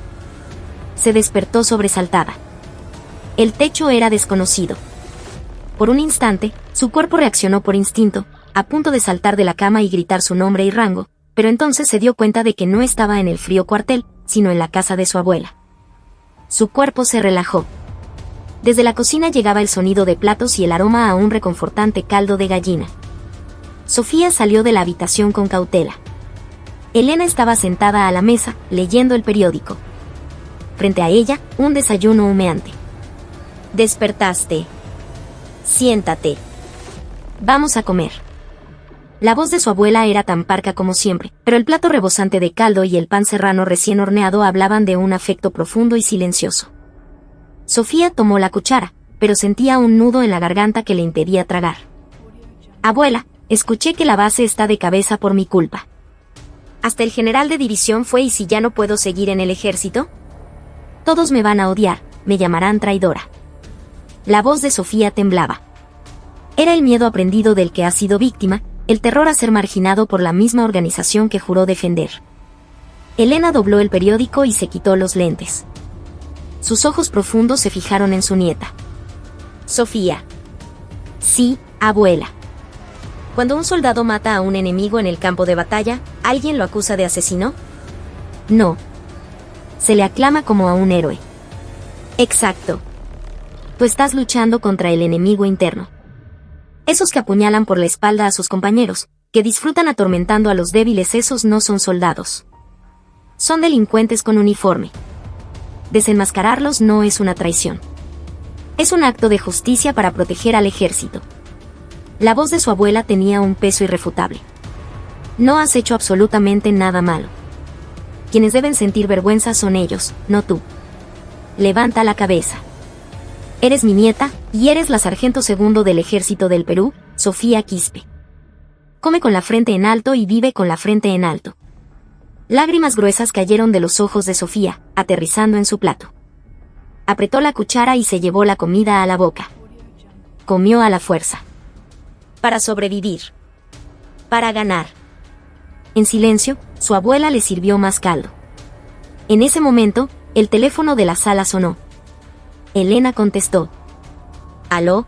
Se despertó sobresaltada. El techo era desconocido. Por un instante, su cuerpo reaccionó por instinto, a punto de saltar de la cama y gritar su nombre y rango, pero entonces se dio cuenta de que no estaba en el frío cuartel, sino en la casa de su abuela. Su cuerpo se relajó. Desde la cocina llegaba el sonido de platos y el aroma a un reconfortante caldo de gallina. Sofía salió de la habitación con cautela. Elena estaba sentada a la mesa, leyendo el periódico. Frente a ella, un desayuno humeante. «Despertaste. Siéntate. Vamos a comer». La voz de su abuela era tan parca como siempre, pero el plato rebosante de caldo y el pan serrano recién horneado hablaban de un afecto profundo y silencioso. Sofía tomó la cuchara, pero sentía un nudo en la garganta que le impedía tragar. «Abuela, escuché que la base está de cabeza por mi culpa. Hasta el general de división fue y si ya no puedo seguir en el ejército. Todos me van a odiar, me llamarán traidora». La voz de Sofía temblaba. Era el miedo aprendido del que ha sido víctima, el terror a ser marginado por la misma organización que juró defender. Elena dobló el periódico y se quitó los lentes. Sus ojos profundos se fijaron en su nieta. «Sofía». «Sí, abuela». Cuando un soldado mata a un enemigo en el campo de batalla, ¿alguien lo acusa de asesino? No. Se le aclama como a un héroe. Exacto. Tú estás luchando contra el enemigo interno. Esos que apuñalan por la espalda a sus compañeros, que disfrutan atormentando a los débiles, esos no son soldados. Son delincuentes con uniforme. Desenmascararlos no es una traición. Es un acto de justicia para proteger al ejército. La voz de su abuela tenía un peso irrefutable. No has hecho absolutamente nada malo. Quienes deben sentir vergüenza son ellos, no tú. Levanta la cabeza. Eres mi nieta, y eres la sargento segundo del ejército del Perú, Sofía Quispe. Come con la frente en alto y vive con la frente en alto. Lágrimas gruesas cayeron de los ojos de Sofía, aterrizando en su plato. Apretó la cuchara y se llevó la comida a la boca. Comió a la fuerza. Para sobrevivir. Para ganar. En silencio, su abuela le sirvió más caldo. En ese momento, el teléfono de la sala sonó. Elena contestó. ¿Aló?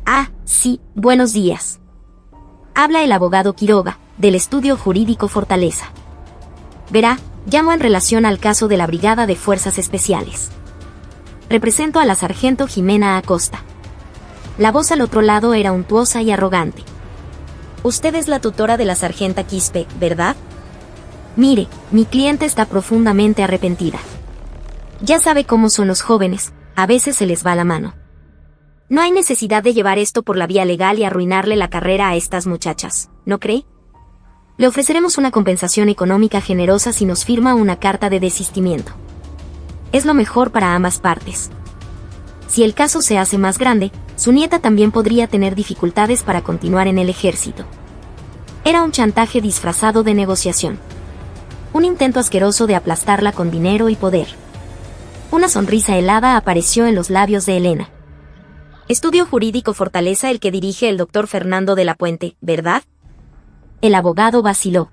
Ah, sí, buenos días. Habla el abogado Quiroga, del estudio jurídico Fortaleza. Verá, llamo en relación al caso de la Brigada de Fuerzas Especiales. Represento a la sargento Jimena Acosta. La voz al otro lado era untuosa y arrogante. Usted es la tutora de la sargenta Quispe, ¿verdad? Mire, mi cliente está profundamente arrepentida. Ya sabe cómo son los jóvenes, a veces se les va la mano. No hay necesidad de llevar esto por la vía legal y arruinarle la carrera a estas muchachas, ¿no cree? Le ofreceremos una compensación económica generosa si nos firma una carta de desistimiento. Es lo mejor para ambas partes. Si el caso se hace más grande, su nieta también podría tener dificultades para continuar en el ejército. Era un chantaje disfrazado de negociación. Un intento asqueroso de aplastarla con dinero y poder. Una sonrisa helada apareció en los labios de Elena. Estudio Jurídico Fortaleza, el que dirige el doctor Fernando de la Puente, ¿verdad? El abogado vaciló.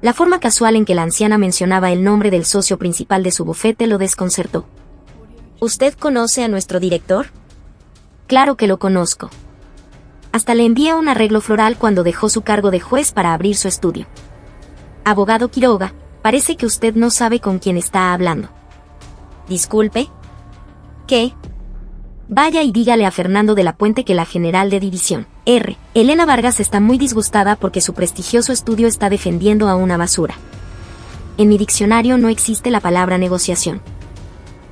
La forma casual en que la anciana mencionaba el nombre del socio principal de su bufete lo desconcertó. ¿Usted conoce a nuestro director? Claro que lo conozco. Hasta le envié un arreglo floral cuando dejó su cargo de juez para abrir su estudio. Abogado Quiroga, parece que usted no sabe con quién está hablando. Disculpe. ¿Qué? Vaya y dígale a Fernando de la Puente que la general de división, R. Elena Vargas, está muy disgustada porque su prestigioso estudio está defendiendo a una basura. En mi diccionario no existe la palabra negociación.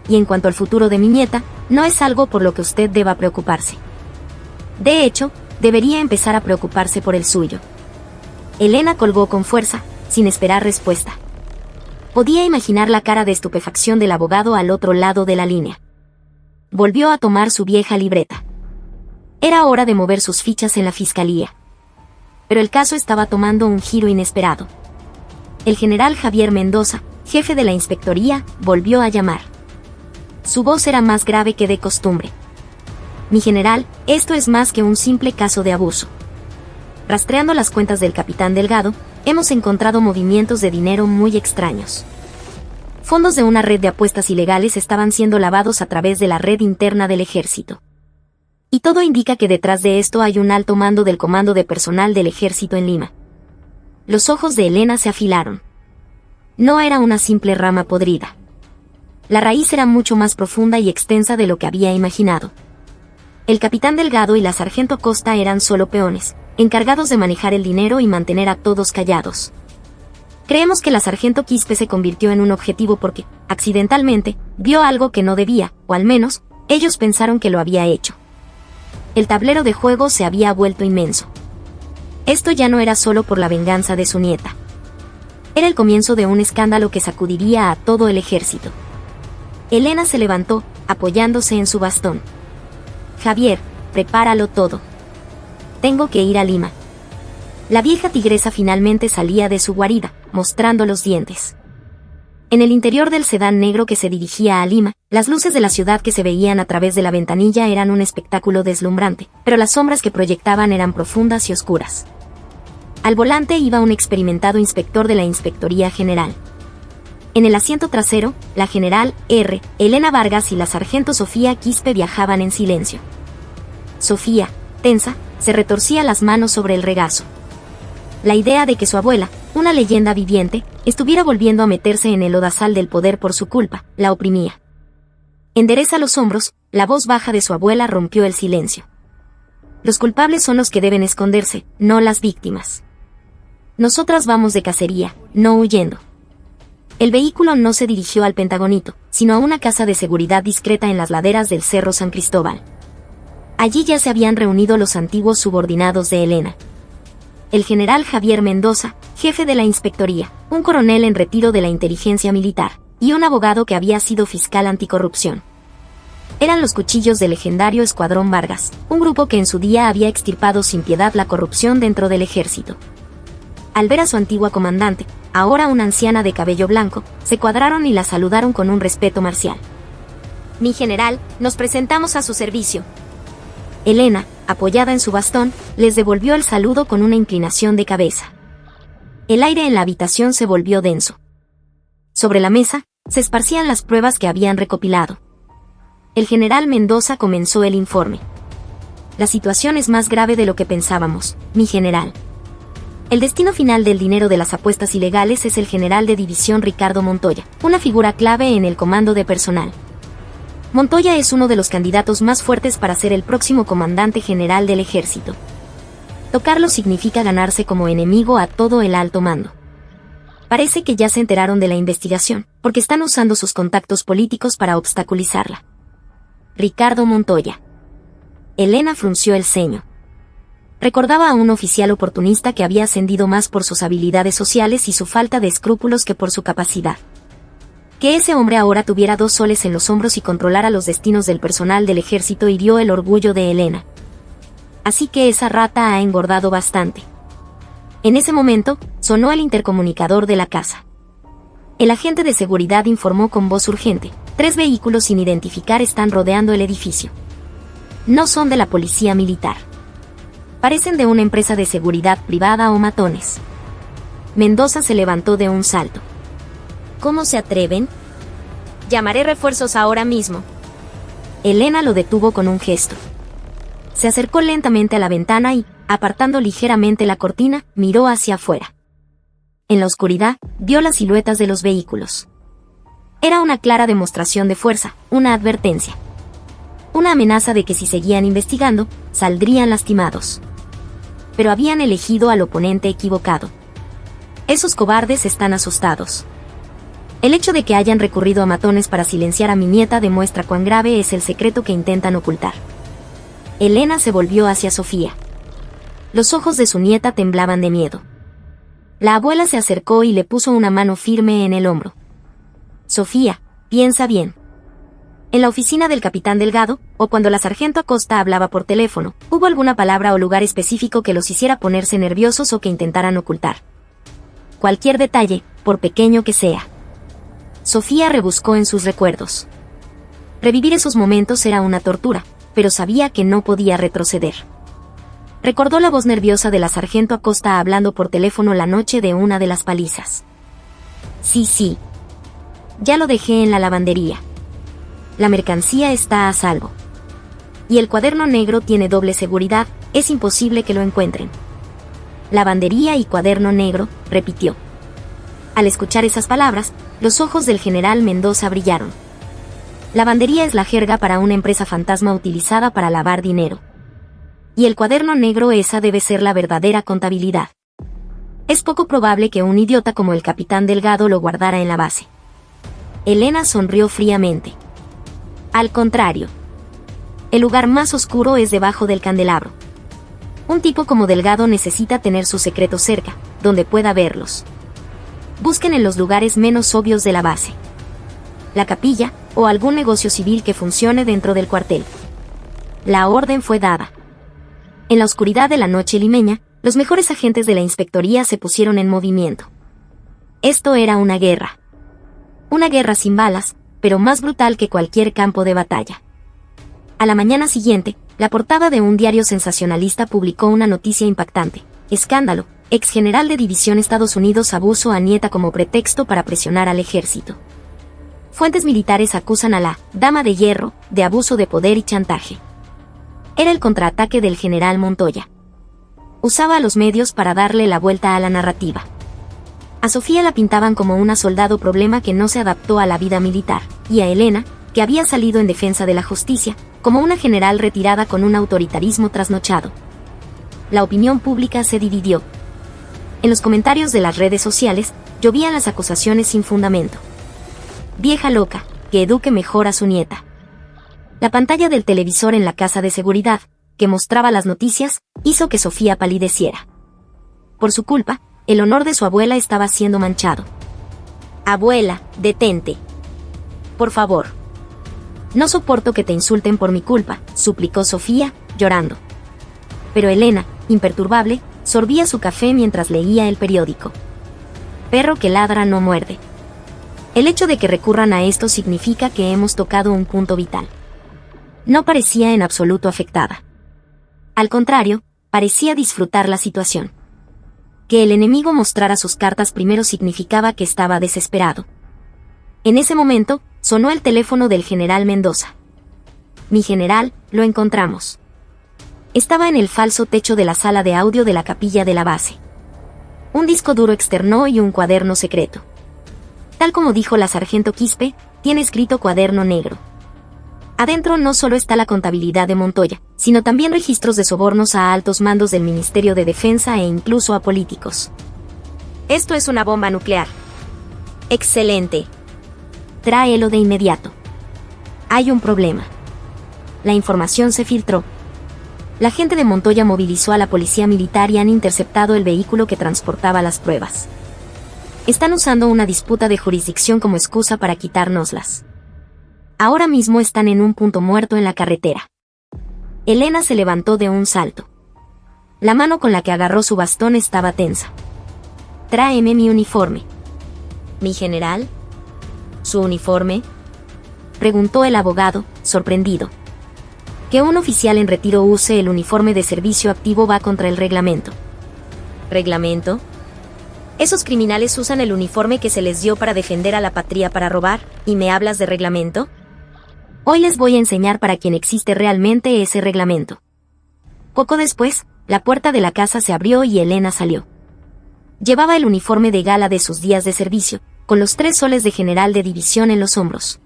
Y en cuanto al futuro de mi nieta, no es algo por lo que usted deba preocuparse. De hecho, debería empezar a preocuparse por el suyo. Elena colgó con fuerza, sin esperar respuesta. Podía imaginar la cara de estupefacción del abogado al otro lado de la línea. Volvió a tomar su vieja libreta. Era hora de mover sus fichas en la fiscalía. Pero el caso estaba tomando un giro inesperado. El general Javier Mendoza, jefe de la inspectoría, volvió a llamar. Su voz era más grave que de costumbre. Mi general, esto es más que un simple caso de abuso. Rastreando las cuentas del capitán Delgado, hemos encontrado movimientos de dinero muy extraños. Fondos de una red de apuestas ilegales estaban siendo lavados a través de la red interna del ejército. Y todo indica que detrás de esto hay un alto mando del Comando de Personal del Ejército en Lima. Los ojos de Elena se afilaron. No era una simple rama podrida. La raíz era mucho más profunda y extensa de lo que había imaginado. El capitán Delgado y la sargento Costa eran solo peones, encargados de manejar el dinero y mantener a todos callados. Creemos que la sargento Quispe se convirtió en un objetivo porque, accidentalmente, vio algo que no debía, o al menos, ellos pensaron que lo había hecho. El tablero de juego se había vuelto inmenso. Esto ya no era solo por la venganza de su nieta. Era el comienzo de un escándalo que sacudiría a todo el ejército. Elena se levantó, apoyándose en su bastón. Javier, prepáralo todo. Tengo que ir a Lima. La vieja tigresa finalmente salía de su guarida, mostrando los dientes. En el interior del sedán negro que se dirigía a Lima, las luces de la ciudad que se veían a través de la ventanilla eran un espectáculo deslumbrante, pero las sombras que proyectaban eran profundas y oscuras. Al volante iba un experimentado inspector de la Inspectoría General. En el asiento trasero, la general R. Elena Vargas y la sargento Sofía Quispe viajaban en silencio. Sofía, tensa, se retorcía las manos sobre el regazo. La idea de que su abuela, una leyenda viviente, estuviera volviendo a meterse en el lodazal del poder por su culpa, la oprimía. Endereza los hombros, la voz baja de su abuela rompió el silencio. Los culpables son los que deben esconderse, no las víctimas. Nosotras vamos de cacería, no huyendo. El vehículo no se dirigió al Pentagonito, sino a una casa de seguridad discreta en las laderas del Cerro San Cristóbal. Allí ya se habían reunido los antiguos subordinados de Elena. El general Javier Mendoza, jefe de la inspectoría, un coronel en retiro de la inteligencia militar, y un abogado que había sido fiscal anticorrupción. Eran los cuchillos del legendario Escuadrón Vargas, un grupo que en su día había extirpado sin piedad la corrupción dentro del ejército. Al ver a su antigua comandante, ahora una anciana de cabello blanco, se cuadraron y la saludaron con un respeto marcial. Mi general, nos presentamos a su servicio. Elena, apoyada en su bastón, les devolvió el saludo con una inclinación de cabeza. El aire en la habitación se volvió denso. Sobre la mesa, se esparcían las pruebas que habían recopilado. El general Mendoza comenzó el informe. La situación es más grave de lo que pensábamos, mi general. El destino final del dinero de las apuestas ilegales es el general de división Ricardo Montoya, una figura clave en el comando de personal. Montoya es uno de los candidatos más fuertes para ser el próximo comandante general del ejército. Tocarlo significa ganarse como enemigo a todo el alto mando. Parece que ya se enteraron de la investigación, porque están usando sus contactos políticos para obstaculizarla. Ricardo Montoya. Elena frunció el ceño. Recordaba a un oficial oportunista que había ascendido más por sus habilidades sociales y su falta de escrúpulos que por su capacidad. Que ese hombre ahora tuviera 2 soles en los hombros y controlara los destinos del personal del ejército hirió el orgullo de Elena. Así que esa rata ha engordado bastante. En ese momento, sonó el intercomunicador de la casa. El agente de seguridad informó con voz urgente: 3 vehículos sin identificar están rodeando el edificio. No son de la policía militar. Parecen de una empresa de seguridad privada o matones. Mendoza se levantó de un salto. ¿Cómo se atreven? Llamaré refuerzos ahora mismo. Elena lo detuvo con un gesto. Se acercó lentamente a la ventana y, apartando ligeramente la cortina, miró hacia afuera. En la oscuridad, vio las siluetas de los vehículos. Era una clara demostración de fuerza, una advertencia. Una amenaza de que si seguían investigando, saldrían lastimados. Pero habían elegido al oponente equivocado. Esos cobardes están asustados. El hecho de que hayan recurrido a matones para silenciar a mi nieta demuestra cuán grave es el secreto que intentan ocultar. Elena se volvió hacia Sofía. Los ojos de su nieta temblaban de miedo. La abuela se acercó y le puso una mano firme en el hombro. Sofía, piensa bien. En la oficina del capitán Delgado, o cuando la sargento Acosta hablaba por teléfono, ¿hubo alguna palabra o lugar específico que los hiciera ponerse nerviosos o que intentaran ocultar? Cualquier detalle, por pequeño que sea. Sofía rebuscó en sus recuerdos. Revivir esos momentos era una tortura, pero sabía que no podía retroceder. Recordó la voz nerviosa de la sargento Acosta hablando por teléfono la noche de una de las palizas. Sí. Ya lo dejé en la lavandería. La mercancía está a salvo. Y el cuaderno negro tiene doble seguridad, es imposible que lo encuentren. Lavandería y cuaderno negro, repitió. Al escuchar esas palabras, los ojos del general Mendoza brillaron. Lavandería es la jerga para una empresa fantasma utilizada para lavar dinero. Y el cuaderno negro, esa debe ser la verdadera contabilidad. Es poco probable que un idiota como el capitán Delgado lo guardara en la base. Elena sonrió fríamente. Al contrario. El lugar más oscuro es debajo del candelabro. Un tipo como Delgado necesita tener sus secretos cerca, donde pueda verlos. Busquen en los lugares menos obvios de la base. La capilla, o algún negocio civil que funcione dentro del cuartel. La orden fue dada. En la oscuridad de la noche limeña, los mejores agentes de la inspectoría se pusieron en movimiento. Esto era una guerra. Una guerra sin balas, pero más brutal que cualquier campo de batalla. A la mañana siguiente, la portada de un diario sensacionalista publicó una noticia impactante. Escándalo: ex general de división Estados Unidos abuso a nieta como pretexto para presionar al ejército. Fuentes militares acusan a la Dama de Hierro de abuso de poder y chantaje. Era el contraataque del general Montoya. Usaba a los medios para darle la vuelta a la narrativa. A Sofía la pintaban como una soldado problema que no se adaptó a la vida militar, y a Elena, que había salido en defensa de la justicia, como una general retirada con un autoritarismo trasnochado. La opinión pública se dividió. En los comentarios de las redes sociales, llovían las acusaciones sin fundamento. Vieja loca, que eduque mejor a su nieta. La pantalla del televisor en la casa de seguridad, que mostraba las noticias, hizo que Sofía palideciera. Por su culpa, el honor de su abuela estaba siendo manchado. Abuela, detente. Por favor. No soporto que te insulten por mi culpa, suplicó Sofía, llorando. Pero Elena, imperturbable, sorbía su café mientras leía el periódico. Perro que ladra no muerde. El hecho de que recurran a esto significa que hemos tocado un punto vital. No parecía en absoluto afectada. Al contrario, parecía disfrutar la situación. Que el enemigo mostrara sus cartas primero significaba que estaba desesperado. En ese momento, sonó el teléfono del general Mendoza. Mi general, lo encontramos. Estaba en el falso techo de la sala de audio de la capilla de la base. Un disco duro externo y un cuaderno secreto. Tal como dijo la sargento Quispe, tiene escrito cuaderno negro. Adentro no solo está la contabilidad de Montoya, sino también registros de sobornos a altos mandos del Ministerio de Defensa e incluso a políticos. Esto es una bomba nuclear. Excelente. Tráelo de inmediato. Hay un problema. La información se filtró. La gente de Montoya movilizó a la policía militar y han interceptado el vehículo que transportaba las pruebas. Están usando una disputa de jurisdicción como excusa para quitárnoslas. Ahora mismo están en un punto muerto en la carretera. Elena se levantó de un salto. La mano con la que agarró su bastón estaba tensa. Tráeme mi uniforme. ¿Mi general? ¿Su uniforme? Preguntó el abogado, sorprendido. Que un oficial en retiro use el uniforme de servicio activo va contra el reglamento. ¿Reglamento? Esos criminales usan el uniforme que se les dio para defender a la patria para robar, ¿y me hablas de reglamento? Hoy les voy a enseñar para quién existe realmente ese reglamento. Poco después, la puerta de la casa se abrió y Elena salió. Llevaba el uniforme de gala de sus días de servicio, con los 3 soles de general de división en los hombros.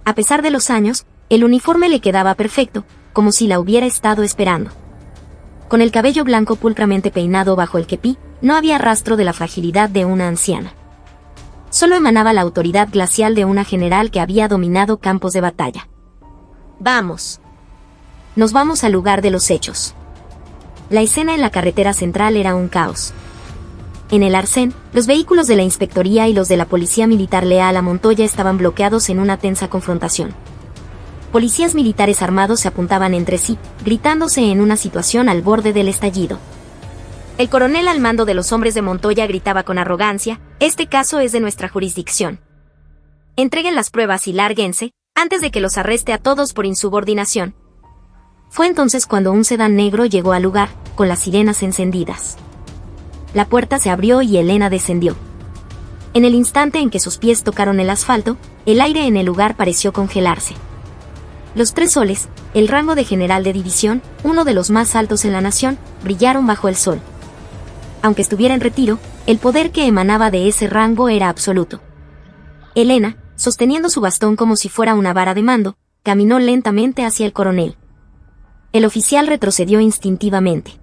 A pesar de los años, el uniforme le quedaba perfecto, como si la hubiera estado esperando. Con el cabello blanco pulcramente peinado bajo el kepí, no había rastro de la fragilidad de una anciana. Solo emanaba la autoridad glacial de una general que había dominado campos de batalla. Vamos. Nos vamos al lugar de los hechos. La escena en la carretera central era un caos. En el arcén, los vehículos de la inspectoría y los de la policía militar leal a Montoya estaban bloqueados en una tensa confrontación. Policías militares armados se apuntaban entre sí, gritándose en una situación al borde del estallido. El coronel al mando de los hombres de Montoya gritaba con arrogancia: «Este caso es de nuestra jurisdicción. Entreguen las pruebas y lárguense, antes de que los arreste a todos por insubordinación». Fue entonces cuando un sedán negro llegó al lugar, con las sirenas encendidas. La puerta se abrió y Elena descendió. En el instante en que sus pies tocaron el asfalto, el aire en el lugar pareció congelarse. Los 3 soles, el rango de general de división, uno de los más altos en la nación, brillaron bajo el sol. Aunque estuviera en retiro, el poder que emanaba de ese rango era absoluto. Elena, sosteniendo su bastón como si fuera una vara de mando, caminó lentamente hacia el coronel. El oficial retrocedió instintivamente.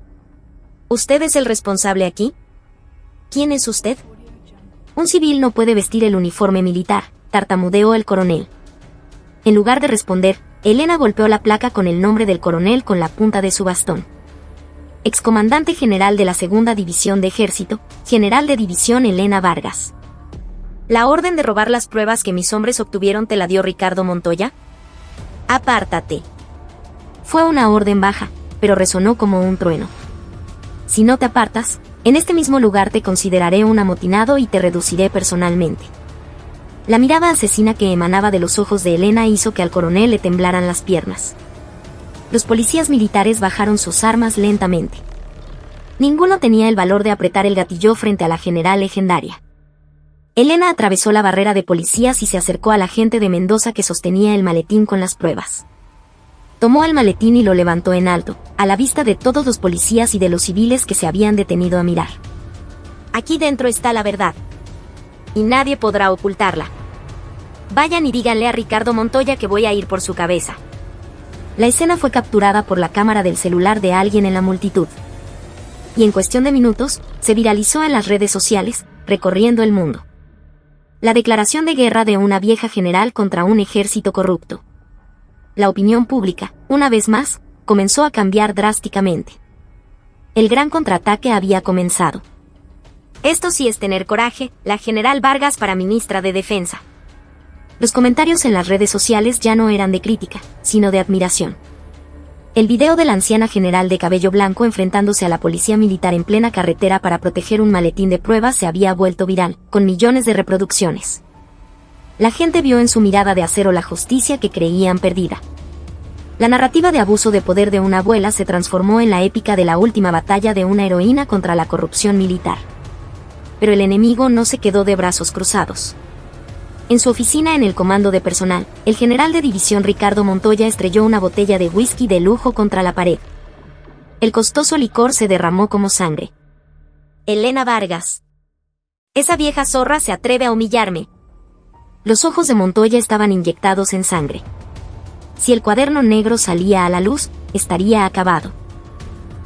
¿Usted es el responsable aquí? ¿Quién es usted? Un civil no puede vestir el uniforme militar, tartamudeó el coronel. En lugar de responder, Elena golpeó la placa con el nombre del coronel con la punta de su bastón. Excomandante general de la Segunda División de Ejército, general de división Elena Vargas. ¿La orden de robar las pruebas que mis hombres obtuvieron te la dio Ricardo Montoya? Apártate. Fue una orden baja, pero resonó como un trueno. Si no te apartas, en este mismo lugar te consideraré un amotinado y te reduciré personalmente. La mirada asesina que emanaba de los ojos de Elena hizo que al coronel le temblaran las piernas. Los policías militares bajaron sus armas lentamente. Ninguno tenía el valor de apretar el gatillo frente a la general legendaria. Elena atravesó la barrera de policías y se acercó al agente de Mendoza que sostenía el maletín con las pruebas. Tomó el maletín y lo levantó en alto, a la vista de todos los policías y de los civiles que se habían detenido a mirar. Aquí dentro está la verdad. Y nadie podrá ocultarla. Vayan y díganle a Ricardo Montoya que voy a ir por su cabeza. La escena fue capturada por la cámara del celular de alguien en la multitud. Y en cuestión de minutos, se viralizó en las redes sociales, recorriendo el mundo. La declaración de guerra de una vieja general contra un ejército corrupto. La opinión pública, una vez más, comenzó a cambiar drásticamente. El gran contraataque había comenzado. Esto sí es tener coraje, la general Vargas para ministra de Defensa. Los comentarios en las redes sociales ya no eran de crítica, sino de admiración. El video de la anciana general de cabello blanco enfrentándose a la policía militar en plena carretera para proteger un maletín de pruebas se había vuelto viral, con millones de reproducciones. La gente vio en su mirada de acero la justicia que creían perdida. La narrativa de abuso de poder de una abuela se transformó en la épica de la última batalla de una heroína contra la corrupción militar. Pero el enemigo no se quedó de brazos cruzados. En su oficina en el comando de personal, el general de división Ricardo Montoya estrelló una botella de whisky de lujo contra la pared. El costoso licor se derramó como sangre. Elena Vargas. Esa vieja zorra se atreve a humillarme. Los ojos de Montoya estaban inyectados en sangre. Si el cuaderno negro salía a la luz, estaría acabado.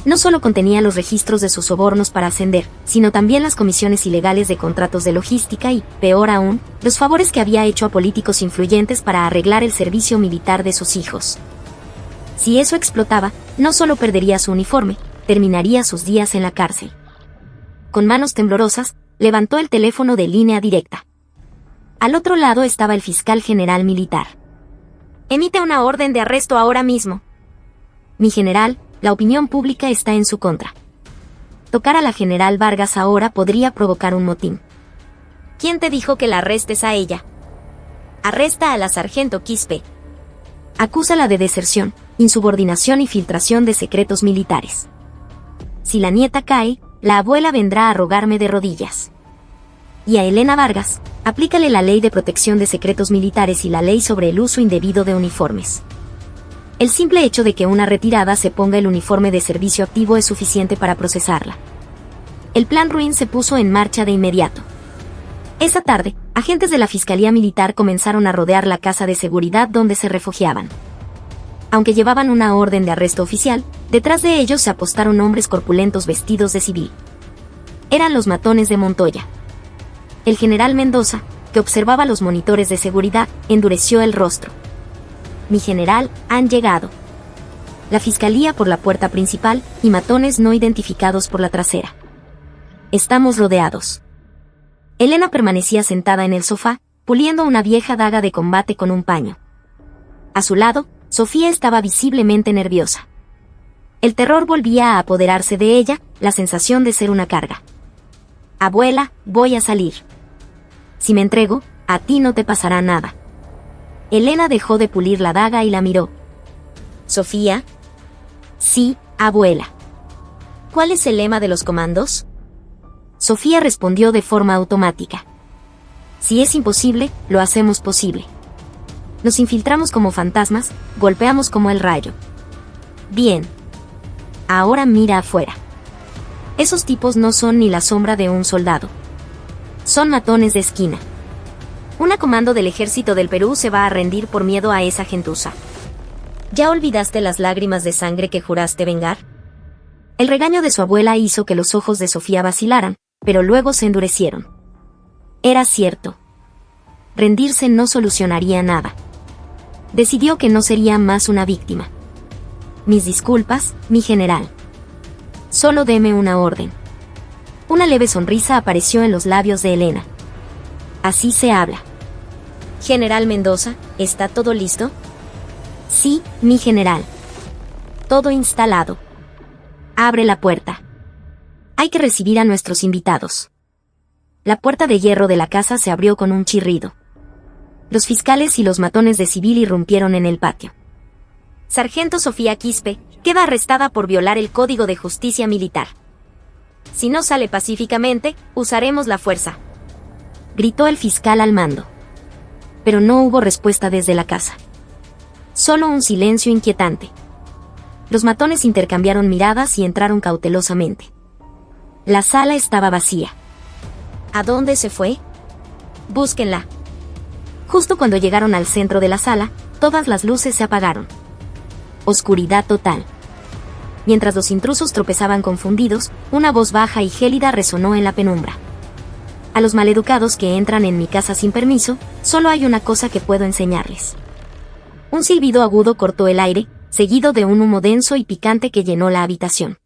No solo contenía los registros de sus sobornos para ascender, sino también las comisiones ilegales de contratos de logística y, peor aún, los favores que había hecho a políticos influyentes para arreglar el servicio militar de sus hijos. Si eso explotaba, no solo perdería su uniforme, terminaría sus días en la cárcel. Con manos temblorosas, levantó el teléfono de línea directa. Al otro lado estaba el fiscal general militar. Emite una orden de arresto ahora mismo. Mi general, la opinión pública está en su contra. Tocar a la general Vargas ahora podría provocar un motín. ¿Quién te dijo que la arrestes a ella? Arresta a la sargento Quispe. Acúsala de deserción, insubordinación y filtración de secretos militares. Si la nieta cae, la abuela vendrá a rogarme de rodillas. Y a Elena Vargas, aplícale la ley de protección de secretos militares y la ley sobre el uso indebido de uniformes. El simple hecho de que una retirada se ponga el uniforme de servicio activo es suficiente para procesarla. El plan Ruin se puso en marcha de inmediato. Esa tarde, agentes de la Fiscalía Militar comenzaron a rodear la casa de seguridad donde se refugiaban. Aunque llevaban una orden de arresto oficial, detrás de ellos se apostaron hombres corpulentos vestidos de civil. Eran los matones de Montoya. El general Mendoza, que observaba los monitores de seguridad, endureció el rostro. Mi general, han llegado. La fiscalía por la puerta principal y matones no identificados por la trasera. Estamos rodeados. Elena permanecía sentada en el sofá, puliendo una vieja daga de combate con un paño. A su lado, Sofía estaba visiblemente nerviosa. El terror volvía a apoderarse de ella, la sensación de ser una carga. Abuela, voy a salir. Si me entrego, a ti no te pasará nada. Elena dejó de pulir la daga y la miró. ¿Sofía? Sí, abuela. ¿Cuál es el lema de los comandos? Sofía respondió de forma automática. Si es imposible, lo hacemos posible. Nos infiltramos como fantasmas, golpeamos como el rayo. Bien. Ahora mira afuera. Esos tipos no son ni la sombra de un soldado. Son matones de esquina. Un comando del ejército del Perú se va a rendir por miedo a esa gentuza. ¿Ya olvidaste las lágrimas de sangre que juraste vengar? El regaño de su abuela hizo que los ojos de Sofía vacilaran, pero luego se endurecieron. Era cierto. Rendirse no solucionaría nada. Decidió que no sería más una víctima. Mis disculpas, mi general. Solo deme una orden. Una leve sonrisa apareció en los labios de Elena. Así se habla. General Mendoza, ¿está todo listo? Sí, mi general. Todo instalado. Abre la puerta. Hay que recibir a nuestros invitados. La puerta de hierro de la casa se abrió con un chirrido. Los fiscales y los matones de civil irrumpieron en el patio. Sargento Sofía Quispe, queda arrestada por violar el Código de Justicia Militar. Si no sale pacíficamente, usaremos la fuerza. Gritó el fiscal al mando. Pero no hubo respuesta desde la casa. Solo un silencio inquietante. Los matones intercambiaron miradas y entraron cautelosamente. La sala estaba vacía. ¿A dónde se fue? Búsquenla. Justo cuando llegaron al centro de la sala, todas las luces se apagaron. Oscuridad total. Mientras los intrusos tropezaban confundidos, una voz baja y gélida resonó en la penumbra. A los maleducados que entran en mi casa sin permiso, solo hay una cosa que puedo enseñarles. Un silbido agudo cortó el aire, seguido de un humo denso y picante que llenó la habitación.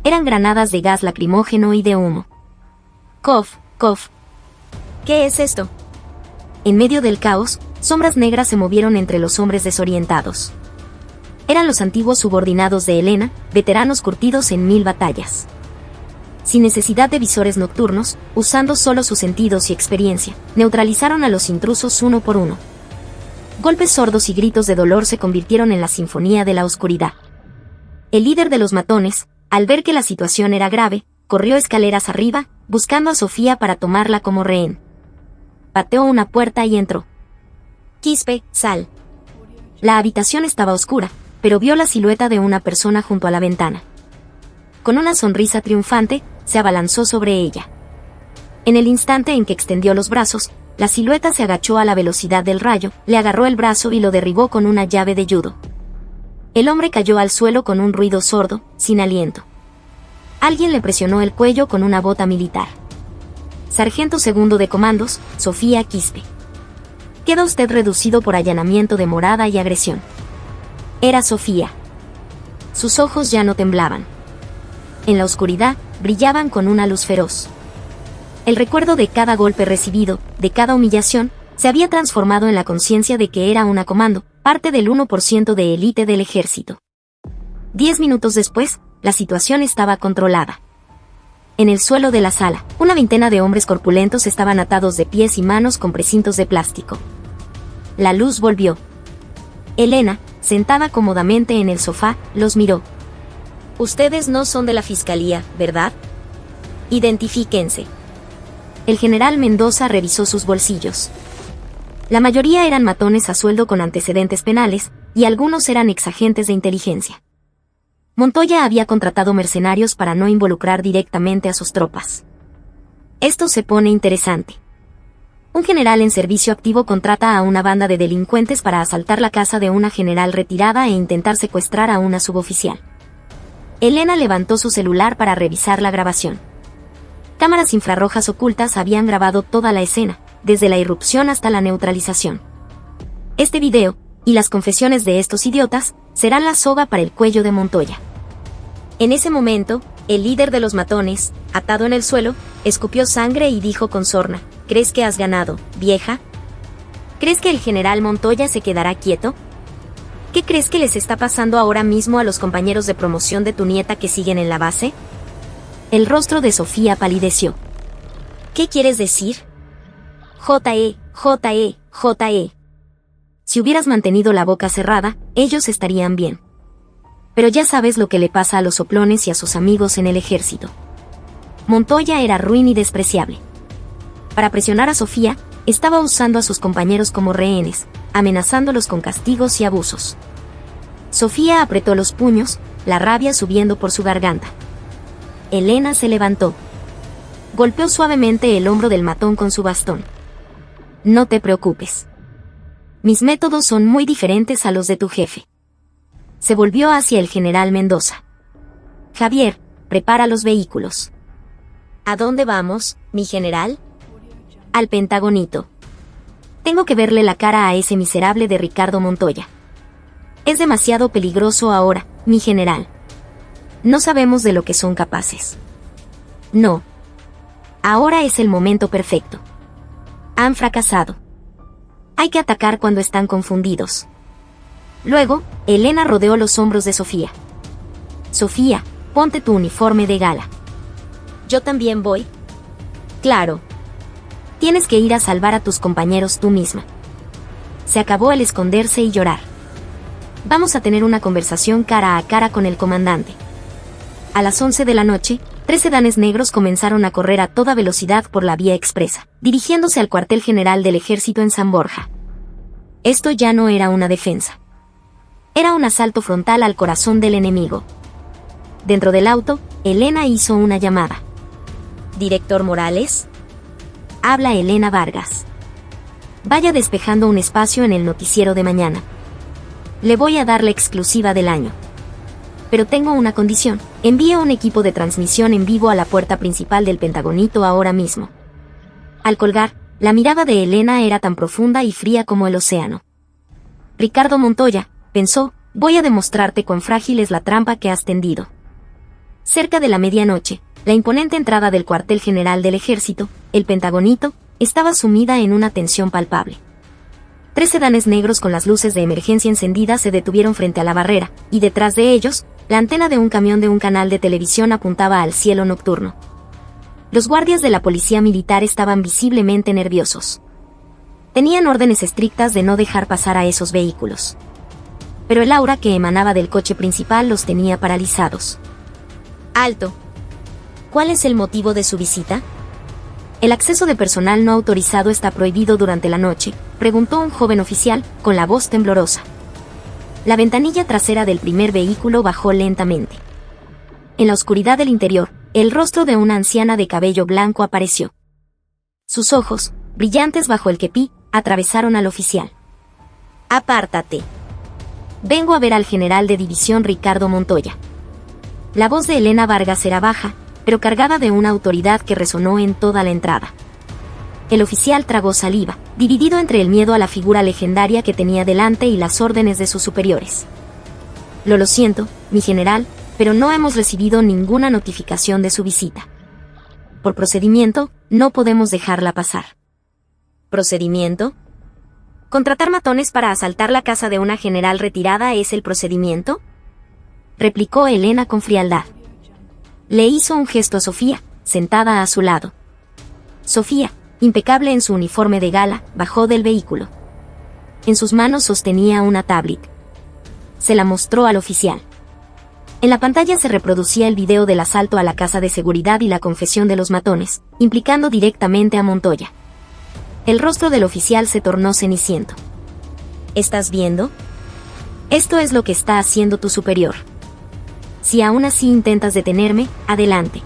Eran granadas de gas lacrimógeno y de humo. Cof, cof. ¿Qué es esto? En medio del caos, sombras negras se movieron entre los hombres desorientados. Eran los antiguos subordinados de Helena, veteranos curtidos en 1000 batallas. Sin necesidad de visores nocturnos, usando solo sus sentidos y experiencia, neutralizaron a los intrusos uno por uno. Golpes sordos y gritos de dolor se convirtieron en la sinfonía de la oscuridad. El líder de los matones, al ver que la situación era grave, corrió escaleras arriba, buscando a Sofía para tomarla como rehén. Pateó una puerta y entró. Quispe, sal. La habitación estaba oscura, pero vio la silueta de una persona junto a la ventana. Con una sonrisa triunfante, se abalanzó sobre ella. En el instante en que extendió los brazos, la silueta se agachó a la velocidad del rayo, le agarró el brazo y lo derribó con una llave de judo. El hombre cayó al suelo con un ruido sordo, sin aliento. Alguien le presionó el cuello con una bota militar. Sargento segundo de comandos, Sofía Quispe. Queda usted reducido por allanamiento de morada y agresión. Era Sofía. Sus ojos ya no temblaban. En la oscuridad, brillaban con una luz feroz. El recuerdo de cada golpe recibido, de cada humillación, se había transformado en la conciencia de que era una comando, parte del 1% de élite del ejército. 10 minutos después, la situación estaba controlada. En el suelo de la sala, una veintena de hombres corpulentos estaban atados de pies y manos con precintos de plástico. La luz volvió. Helena, sentada cómodamente en el sofá, los miró. Ustedes no son de la fiscalía, ¿verdad? Identifíquense. El general Mendoza revisó sus bolsillos. La mayoría eran matones a sueldo con antecedentes penales, y algunos eran exagentes de inteligencia. Montoya había contratado mercenarios para no involucrar directamente a sus tropas. Esto se pone interesante. Un general en servicio activo contrata a una banda de delincuentes para asaltar la casa de una general retirada e intentar secuestrar a una suboficial. Helena levantó su celular para revisar la grabación. Cámaras infrarrojas ocultas habían grabado toda la escena, desde la irrupción hasta la neutralización. Este video, y las confesiones de estos idiotas, serán la soga para el cuello de Montoya. En ese momento, el líder de los matones, atado en el suelo, escupió sangre y dijo con sorna: ¿Crees que has ganado, vieja? ¿Crees que el general Montoya se quedará quieto? ¿Qué crees que les está pasando ahora mismo a los compañeros de promoción de tu nieta que siguen en la base? El rostro de Sofía palideció. ¿Qué quieres decir? J.E., J.E., J.E. Si hubieras mantenido la boca cerrada, ellos estarían bien. Pero ya sabes lo que le pasa a los soplones y a sus amigos en el ejército. Montoya era ruin y despreciable. Para presionar a Sofía, estaba usando a sus compañeros como rehenes, amenazándolos con castigos y abusos. Sofía apretó los puños, la rabia subiendo por su garganta. Helena se levantó. Golpeó suavemente el hombro del matón con su bastón. No te preocupes. Mis métodos son muy diferentes a los de tu jefe. Se volvió hacia el general Mendoza. Javier, prepara los vehículos. ¿A dónde vamos, mi general? Al Pentagonito. Tengo que verle la cara a ese miserable de Ricardo Montoya. Es demasiado peligroso ahora, mi general. No sabemos de lo que son capaces. No. Ahora es el momento perfecto. Han fracasado. Hay que atacar cuando están confundidos. Luego, Helena rodeó los hombros de Sofía. Sofía, ponte tu uniforme de gala. ¿Yo también voy? Claro. Tienes que ir a salvar a tus compañeros tú misma. Se acabó el esconderse y llorar. Vamos a tener una conversación cara a cara con el comandante. A las 11 de la noche, 3 sedanes negros comenzaron a correr a toda velocidad por la vía expresa, dirigiéndose al cuartel general del ejército en San Borja. Esto ya no era una defensa. Era un asalto frontal al corazón del enemigo. Dentro del auto, Helena hizo una llamada. ¿Director Morales? Habla Helena Vargas. Vaya despejando un espacio en el noticiero de mañana. Le voy a dar la exclusiva del año. Pero tengo una condición. Envíe un equipo de transmisión en vivo a la puerta principal del Pentagonito ahora mismo. Al colgar, la mirada de Elena era tan profunda y fría como el océano. Ricardo Montoya, pensó, voy a demostrarte cuán frágil es la trampa que has tendido. Cerca de la medianoche, la imponente entrada del cuartel general del ejército, el Pentagonito, estaba sumida en una tensión palpable. 3 sedanes negros con las luces de emergencia encendidas se detuvieron frente a la barrera, y detrás de ellos, la antena de un camión de un canal de televisión apuntaba al cielo nocturno. Los guardias de la policía militar estaban visiblemente nerviosos. Tenían órdenes estrictas de no dejar pasar a esos vehículos. Pero el aura que emanaba del coche principal los tenía paralizados. ¡Alto! ¿Cuál es el motivo de su visita? El acceso de personal no autorizado está prohibido durante la noche, preguntó un joven oficial, con la voz temblorosa. La ventanilla trasera del primer vehículo bajó lentamente. En la oscuridad del interior, el rostro de una anciana de cabello blanco apareció. Sus ojos, brillantes bajo el kepí, atravesaron al oficial. «Apártate. Vengo a ver al general de división Ricardo Montoya». La voz de Elena Vargas era baja, pero cargada de una autoridad que resonó en toda la entrada. El oficial tragó saliva, dividido entre el miedo a la figura legendaria que tenía delante y las órdenes de sus superiores. Lo siento, mi general, pero no hemos recibido ninguna notificación de su visita. Por procedimiento, no podemos dejarla pasar. ¿Procedimiento? ¿Contratar matones para asaltar la casa de una general retirada es el procedimiento?, replicó Elena con frialdad. Le hizo un gesto a Sofía, sentada a su lado. Sofía, impecable en su uniforme de gala, bajó del vehículo. En sus manos sostenía una tablet. Se la mostró al oficial. En la pantalla se reproducía el video del asalto a la casa de seguridad y la confesión de los matones, implicando directamente a Montoya. El rostro del oficial se tornó ceniciento. ¿Estás viendo? Esto es lo que está haciendo tu superior. Si aún así intentas detenerme, adelante.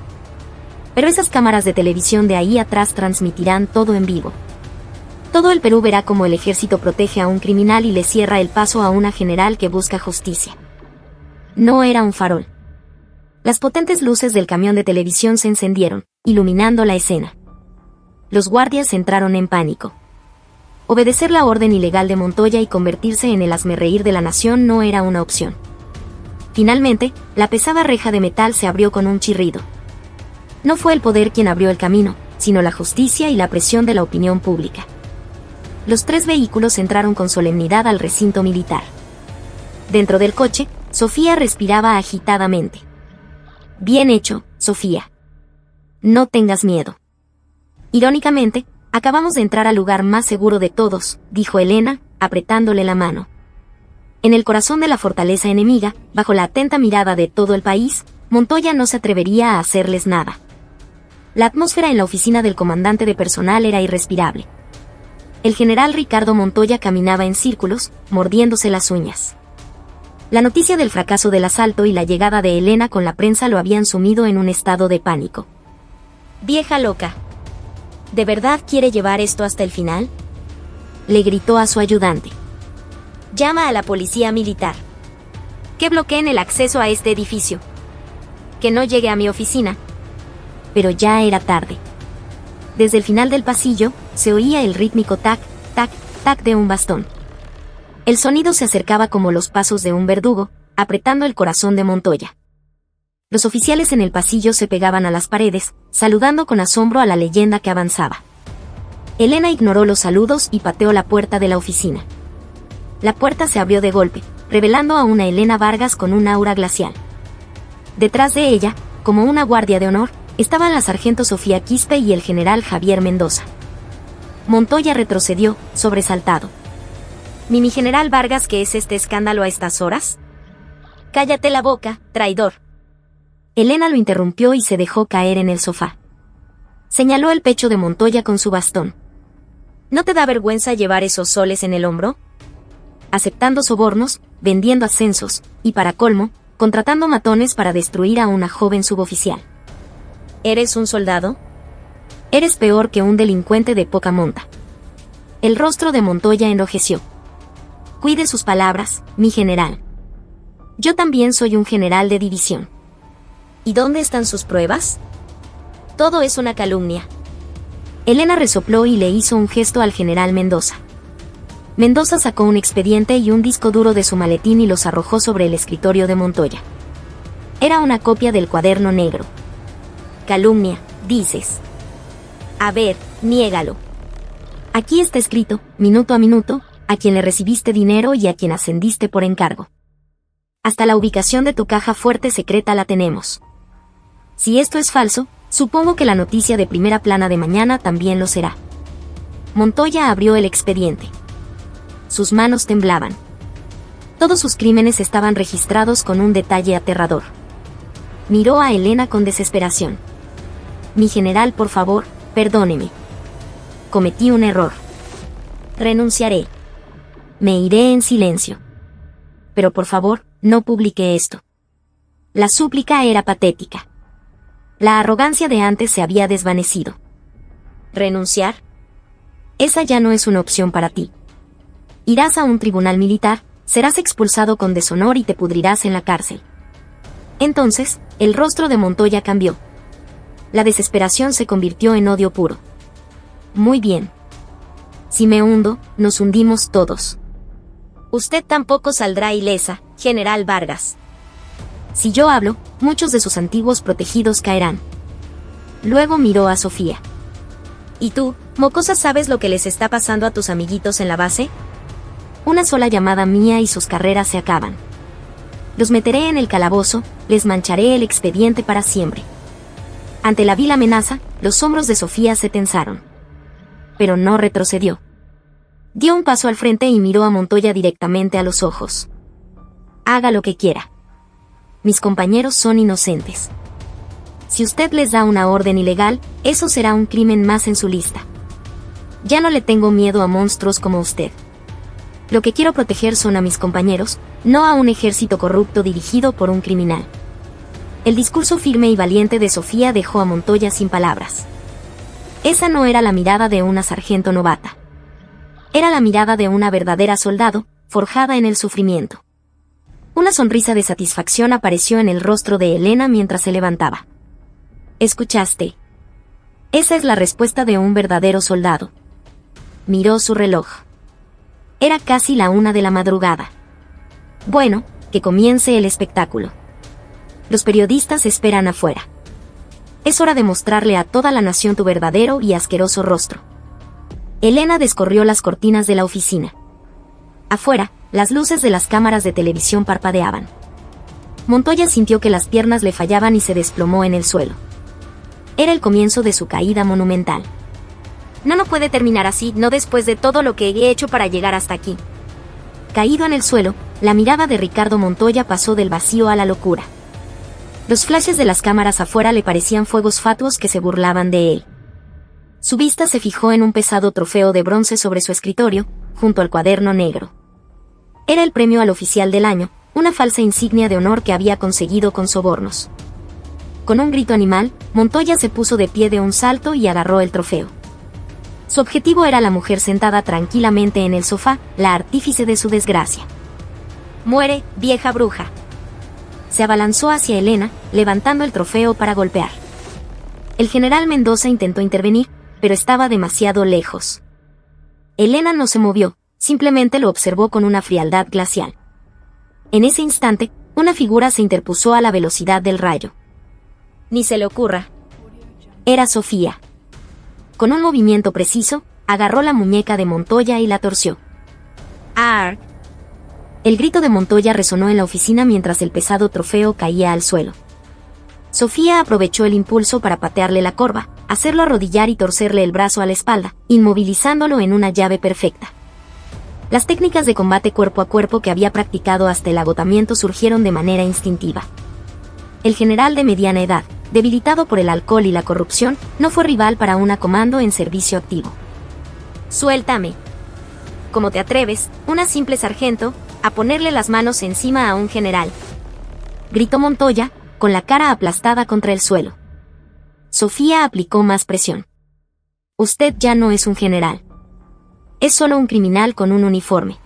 Pero esas cámaras de televisión de ahí atrás transmitirán todo en vivo. Todo el Perú verá cómo el ejército protege a un criminal y le cierra el paso a una general que busca justicia. No era un farol. Las potentes luces del camión de televisión se encendieron, iluminando la escena. Los guardias entraron en pánico. Obedecer la orden ilegal de Montoya y convertirse en el hazmerreír de la nación no era una opción. Finalmente, la pesada reja de metal se abrió con un chirrido. No fue el poder quien abrió el camino, sino la justicia y la presión de la opinión pública. Los 3 vehículos entraron con solemnidad al recinto militar. Dentro del coche, Sofía respiraba agitadamente. «Bien hecho, Sofía. No tengas miedo». Irónicamente, acabamos de entrar al lugar más seguro de todos, dijo Elena, apretándole la mano. En el corazón de la fortaleza enemiga, bajo la atenta mirada de todo el país, Montoya no se atrevería a hacerles nada. La atmósfera en la oficina del comandante de personal era irrespirable. El general Ricardo Montoya caminaba en círculos, mordiéndose las uñas. La noticia del fracaso del asalto y la llegada de Elena con la prensa lo habían sumido en un estado de pánico. «Vieja loca. ¿De verdad quiere llevar esto hasta el final?», le gritó a su ayudante. «Llama a la policía militar. Que bloqueen el acceso a este edificio. Que no llegue a mi oficina». Pero ya era tarde. Desde el final del pasillo, se oía el rítmico tac, tac, tac de un bastón. El sonido se acercaba como los pasos de un verdugo, apretando el corazón de Montoya. Los oficiales en el pasillo se pegaban a las paredes, saludando con asombro a la leyenda que avanzaba. Elena ignoró los saludos y pateó la puerta de la oficina. La puerta se abrió de golpe, revelando a una Elena Vargas con un aura glacial. Detrás de ella, como una guardia de honor, estaban la sargento Sofía Quispe y el general Javier Mendoza. Montoya retrocedió, sobresaltado. «¿Mi general Vargas, qué es este escándalo a estas horas?» «Cállate la boca, traidor». Elena lo interrumpió y se dejó caer en el sofá. Señaló el pecho de Montoya con su bastón. «¿No te da vergüenza llevar esos soles en el hombro? Aceptando sobornos, vendiendo ascensos, y para colmo, contratando matones para destruir a una joven suboficial. ¿Eres un soldado? Eres peor que un delincuente de poca monta». El rostro de Montoya enrojeció. Cuide sus palabras, mi general. Yo también soy un general de división. ¿Y dónde están sus pruebas? Todo es una calumnia. Elena resopló y le hizo un gesto al general Mendoza. Mendoza sacó un expediente y un disco duro de su maletín y los arrojó sobre el escritorio de Montoya. Era una copia del cuaderno negro. Calumnia, dices. A ver, niégalo. Aquí está escrito, minuto a minuto, a quien le recibiste dinero y a quien ascendiste por encargo. Hasta la ubicación de tu caja fuerte secreta la tenemos. Si esto es falso, supongo que la noticia de primera plana de mañana también lo será. Montoya abrió el expediente. Sus manos temblaban. Todos sus crímenes estaban registrados con un detalle aterrador. Miró a Elena con desesperación. Mi general, por favor, perdóneme. Cometí un error. Renunciaré. Me iré en silencio. Pero por favor, no publique esto. La súplica era patética. La arrogancia de antes se había desvanecido. ¿Renunciar? Esa ya no es una opción para ti. Irás a un tribunal militar, serás expulsado con deshonor y te pudrirás en la cárcel. Entonces, el rostro de Montoya cambió. La desesperación se convirtió en odio puro. Muy bien. Si me hundo, nos hundimos todos. Usted tampoco saldrá ilesa, general Vargas. Si yo hablo, muchos de sus antiguos protegidos caerán. Luego miró a Sofía. ¿Y tú, mocosa, sabes lo que les está pasando a tus amiguitos en la base? Una sola llamada mía y sus carreras se acaban. Los meteré en el calabozo, les mancharé el expediente para siempre. Ante la vil amenaza, los hombros de Sofía se tensaron. Pero no retrocedió. Dio un paso al frente y miró a Montoya directamente a los ojos. Haga lo que quiera. Mis compañeros son inocentes. Si usted les da una orden ilegal, eso será un crimen más en su lista. Ya no le tengo miedo a monstruos como usted. Lo que quiero proteger son a mis compañeros, no a un ejército corrupto dirigido por un criminal. El discurso firme y valiente de Sofía dejó a Montoya sin palabras. Esa no era la mirada de una sargento novata. Era la mirada de una verdadera soldado, forjada en el sufrimiento. Una sonrisa de satisfacción apareció en el rostro de Elena mientras se levantaba. ¿Escuchaste? Esa es la respuesta de un verdadero soldado. Miró su reloj. Era casi la 1 de la madrugada. Bueno, que comience el espectáculo. Los periodistas esperan afuera. Es hora de mostrarle a toda la nación tu verdadero y asqueroso rostro. Elena descorrió las cortinas de la oficina. Afuera, las luces de las cámaras de televisión parpadeaban. Montoya sintió que las piernas le fallaban y se desplomó en el suelo. Era el comienzo de su caída monumental. No puede terminar así, no después de todo lo que he hecho para llegar hasta aquí. Caído en el suelo, la mirada de Ricardo Montoya pasó del vacío a la locura. Los flashes de las cámaras afuera le parecían fuegos fatuos que se burlaban de él. Su vista se fijó en un pesado trofeo de bronce sobre su escritorio, junto al cuaderno negro. Era el premio al oficial del año, una falsa insignia de honor que había conseguido con sobornos. Con un grito animal, Montoya se puso de pie de un salto y agarró el trofeo. Su objetivo era la mujer sentada tranquilamente en el sofá, la artífice de su desgracia. «Muere, vieja bruja». Se abalanzó hacia Elena, levantando el trofeo para golpear. El general Mendoza intentó intervenir, pero estaba demasiado lejos. Elena no se movió, simplemente lo observó con una frialdad glacial. En ese instante, una figura se interpuso a la velocidad del rayo. Ni se le ocurra. Era Sofía. Con un movimiento preciso, agarró la muñeca de Montoya y la torció. ¡Arr! El grito de Montoya resonó en la oficina mientras el pesado trofeo caía al suelo. Sofía aprovechó el impulso para patearle la corva, hacerlo arrodillar y torcerle el brazo a la espalda, inmovilizándolo en una llave perfecta. Las técnicas de combate cuerpo a cuerpo que había practicado hasta el agotamiento surgieron de manera instintiva. El general de mediana edad, debilitado por el alcohol y la corrupción, no fue rival para una comando en servicio activo. «Suéltame. ¿Cómo te atreves, una simple sargento, a ponerle las manos encima a un general?», gritó Montoya, con la cara aplastada contra el suelo. Sofía aplicó más presión. «Usted ya no es un general. Es solo un criminal con un uniforme.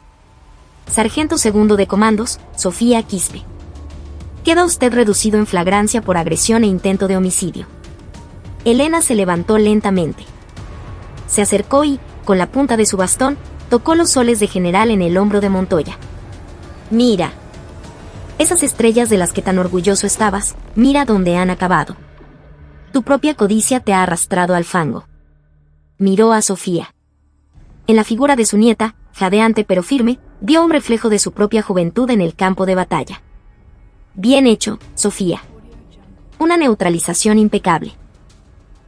Sargento segundo de comandos, Sofía Quispe. Queda usted reducido en flagrancia por agresión e intento de homicidio. Elena se levantó lentamente. Se acercó y, con la punta de su bastón, tocó los soles de general en el hombro de Montoya. Mira. Esas estrellas de las que tan orgulloso estabas, mira dónde han acabado. Tu propia codicia te ha arrastrado al fango. Miró a Sofía. En la figura de su nieta, jadeante pero firme, vio un reflejo de su propia juventud en el campo de batalla. Bien hecho, Sofía. Una neutralización impecable.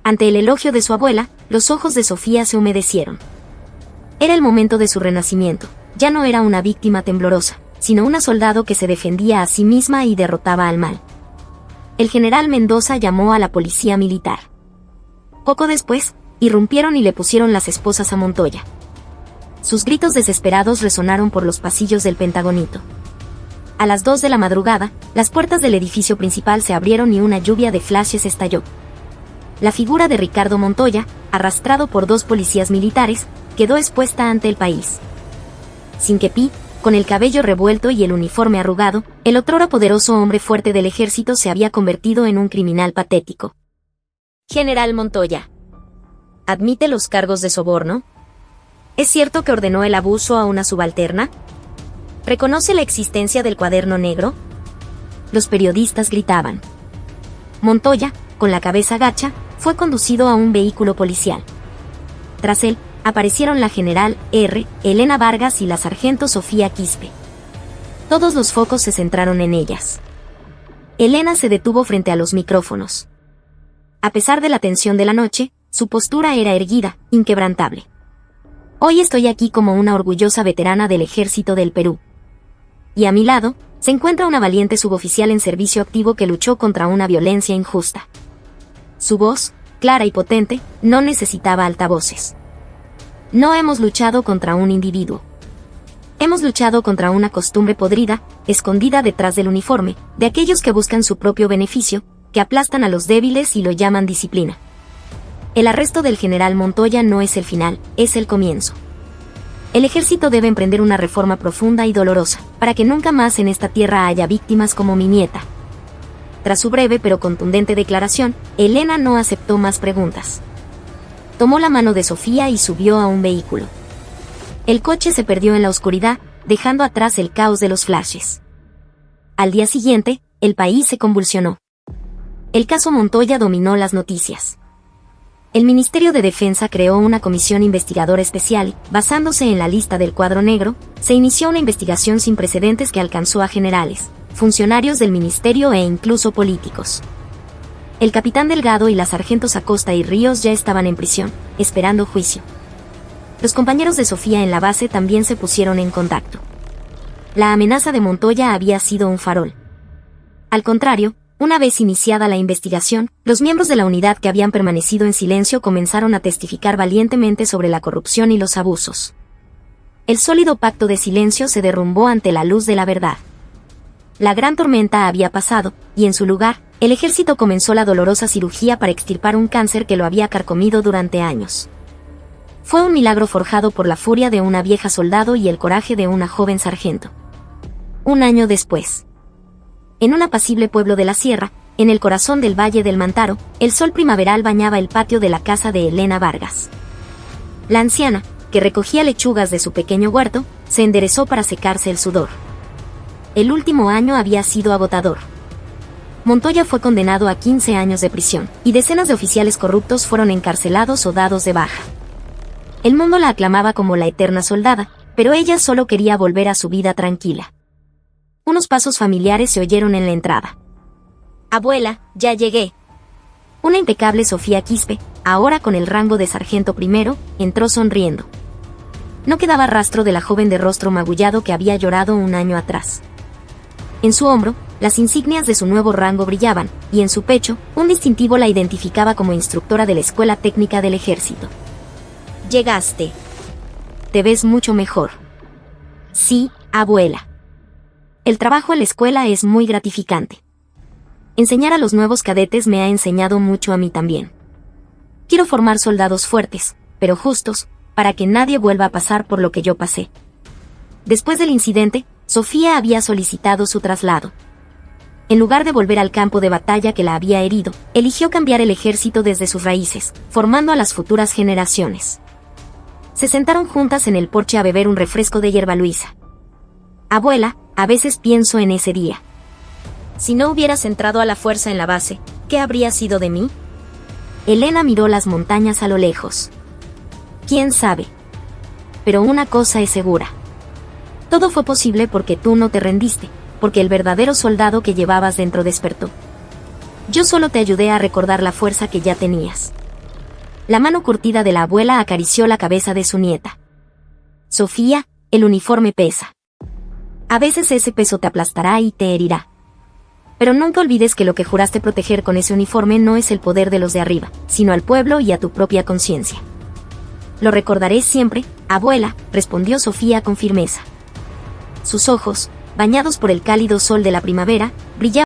Ante el elogio de su abuela, los ojos de Sofía se humedecieron. Era el momento de su renacimiento. Ya no era una víctima temblorosa, sino una soldado que se defendía a sí misma y derrotaba al mal. El general Mendoza llamó a la policía militar. Poco después, irrumpieron y le pusieron las esposas a Montoya. Sus gritos desesperados resonaron por los pasillos del Pentagonito. A las 2 de la madrugada, las puertas del edificio principal se abrieron y una lluvia de flashes estalló. La figura de Ricardo Montoya, arrastrado por 2 policías militares, quedó expuesta ante el país. Sin kepi, con el cabello revuelto y el uniforme arrugado, el otrora poderoso hombre fuerte del ejército se había convertido en un criminal patético. General Montoya. ¿Admite los cargos de soborno? ¿Es cierto que ordenó el abuso a una subalterna? ¿Reconoce la existencia del cuaderno negro? Los periodistas gritaban. Montoya, con la cabeza gacha, fue conducido a un vehículo policial. Tras él, aparecieron la general R. Elena Vargas y la sargento Sofía Quispe. Todos los focos se centraron en ellas. Elena se detuvo frente a los micrófonos. A pesar de la tensión de la noche, su postura era erguida, inquebrantable. Hoy estoy aquí como una orgullosa veterana del Ejército del Perú. Y a mi lado, se encuentra una valiente suboficial en servicio activo que luchó contra una violencia injusta. Su voz, clara y potente, no necesitaba altavoces. No hemos luchado contra un individuo. Hemos luchado contra una costumbre podrida, escondida detrás del uniforme, de aquellos que buscan su propio beneficio, que aplastan a los débiles y lo llaman disciplina. El arresto del general Montoya no es el final, es el comienzo. El ejército debe emprender una reforma profunda y dolorosa, para que nunca más en esta tierra haya víctimas como mi nieta. Tras su breve pero contundente declaración, Elena no aceptó más preguntas. Tomó la mano de Sofía y subió a un vehículo. El coche se perdió en la oscuridad, dejando atrás el caos de los flashes. Al día siguiente, el país se convulsionó. El caso Montoya dominó las noticias. El Ministerio de Defensa creó una comisión investigadora especial, basándose en la lista del cuadro negro, se inició una investigación sin precedentes que alcanzó a generales, funcionarios del ministerio e incluso políticos. El capitán Delgado y las sargentos Acosta y Ríos ya estaban en prisión, esperando juicio. Los compañeros de Sofía en la base también se pusieron en contacto. La amenaza de Montoya había sido un farol. Al contrario, una vez iniciada la investigación, los miembros de la unidad que habían permanecido en silencio comenzaron a testificar valientemente sobre la corrupción y los abusos. El sólido pacto de silencio se derrumbó ante la luz de la verdad. La gran tormenta había pasado, y en su lugar, el ejército comenzó la dolorosa cirugía para extirpar un cáncer que lo había carcomido durante años. Fue un milagro forjado por la furia de una vieja soldado y el coraje de una joven sargento. Un año después. En un apacible pueblo de la sierra, en el corazón del Valle del Mantaro, el sol primaveral bañaba el patio de la casa de Elena Vargas. La anciana, que recogía lechugas de su pequeño huerto, se enderezó para secarse el sudor. El último año había sido agotador. Montoya fue condenado a 15 años de prisión, y decenas de oficiales corruptos fueron encarcelados o dados de baja. El mundo la aclamaba como la eterna soldada, pero ella solo quería volver a su vida tranquila. Unos pasos familiares se oyeron en la entrada. «Abuela, ya llegué». Una impecable Sofía Quispe, ahora con el rango de sargento primero, entró sonriendo. No quedaba rastro de la joven de rostro magullado que había llorado un año atrás. En su hombro, las insignias de su nuevo rango brillaban, y en su pecho, un distintivo la identificaba como instructora de la Escuela Técnica del Ejército. «Llegaste. Te ves mucho mejor». «Sí, abuela. El trabajo en la escuela es muy gratificante. Enseñar a los nuevos cadetes me ha enseñado mucho a mí también. Quiero formar soldados fuertes, pero justos, para que nadie vuelva a pasar por lo que yo pasé. Después del incidente, Sofía había solicitado su traslado. En lugar de volver al campo de batalla que la había herido, eligió cambiar el ejército desde sus raíces, formando a las futuras generaciones. Se sentaron juntas en el porche a beber un refresco de hierba luisa. Abuela, a veces pienso en ese día. Si no hubieras entrado a la fuerza en la base, ¿qué habría sido de mí? Elena miró las montañas a lo lejos. ¿Quién sabe? Pero una cosa es segura. Todo fue posible porque tú no te rendiste, porque el verdadero soldado que llevabas dentro despertó. Yo solo te ayudé a recordar la fuerza que ya tenías. La mano curtida de la abuela acarició la cabeza de su nieta. Sofía, el uniforme pesa. A veces ese peso te aplastará y te herirá. Pero nunca olvides que lo que juraste proteger con ese uniforme no es el poder de los de arriba, sino al pueblo y a tu propia conciencia. Lo recordaré siempre, abuela, respondió Sofía con firmeza. Sus ojos, bañados por el cálido sol de la primavera, brillaban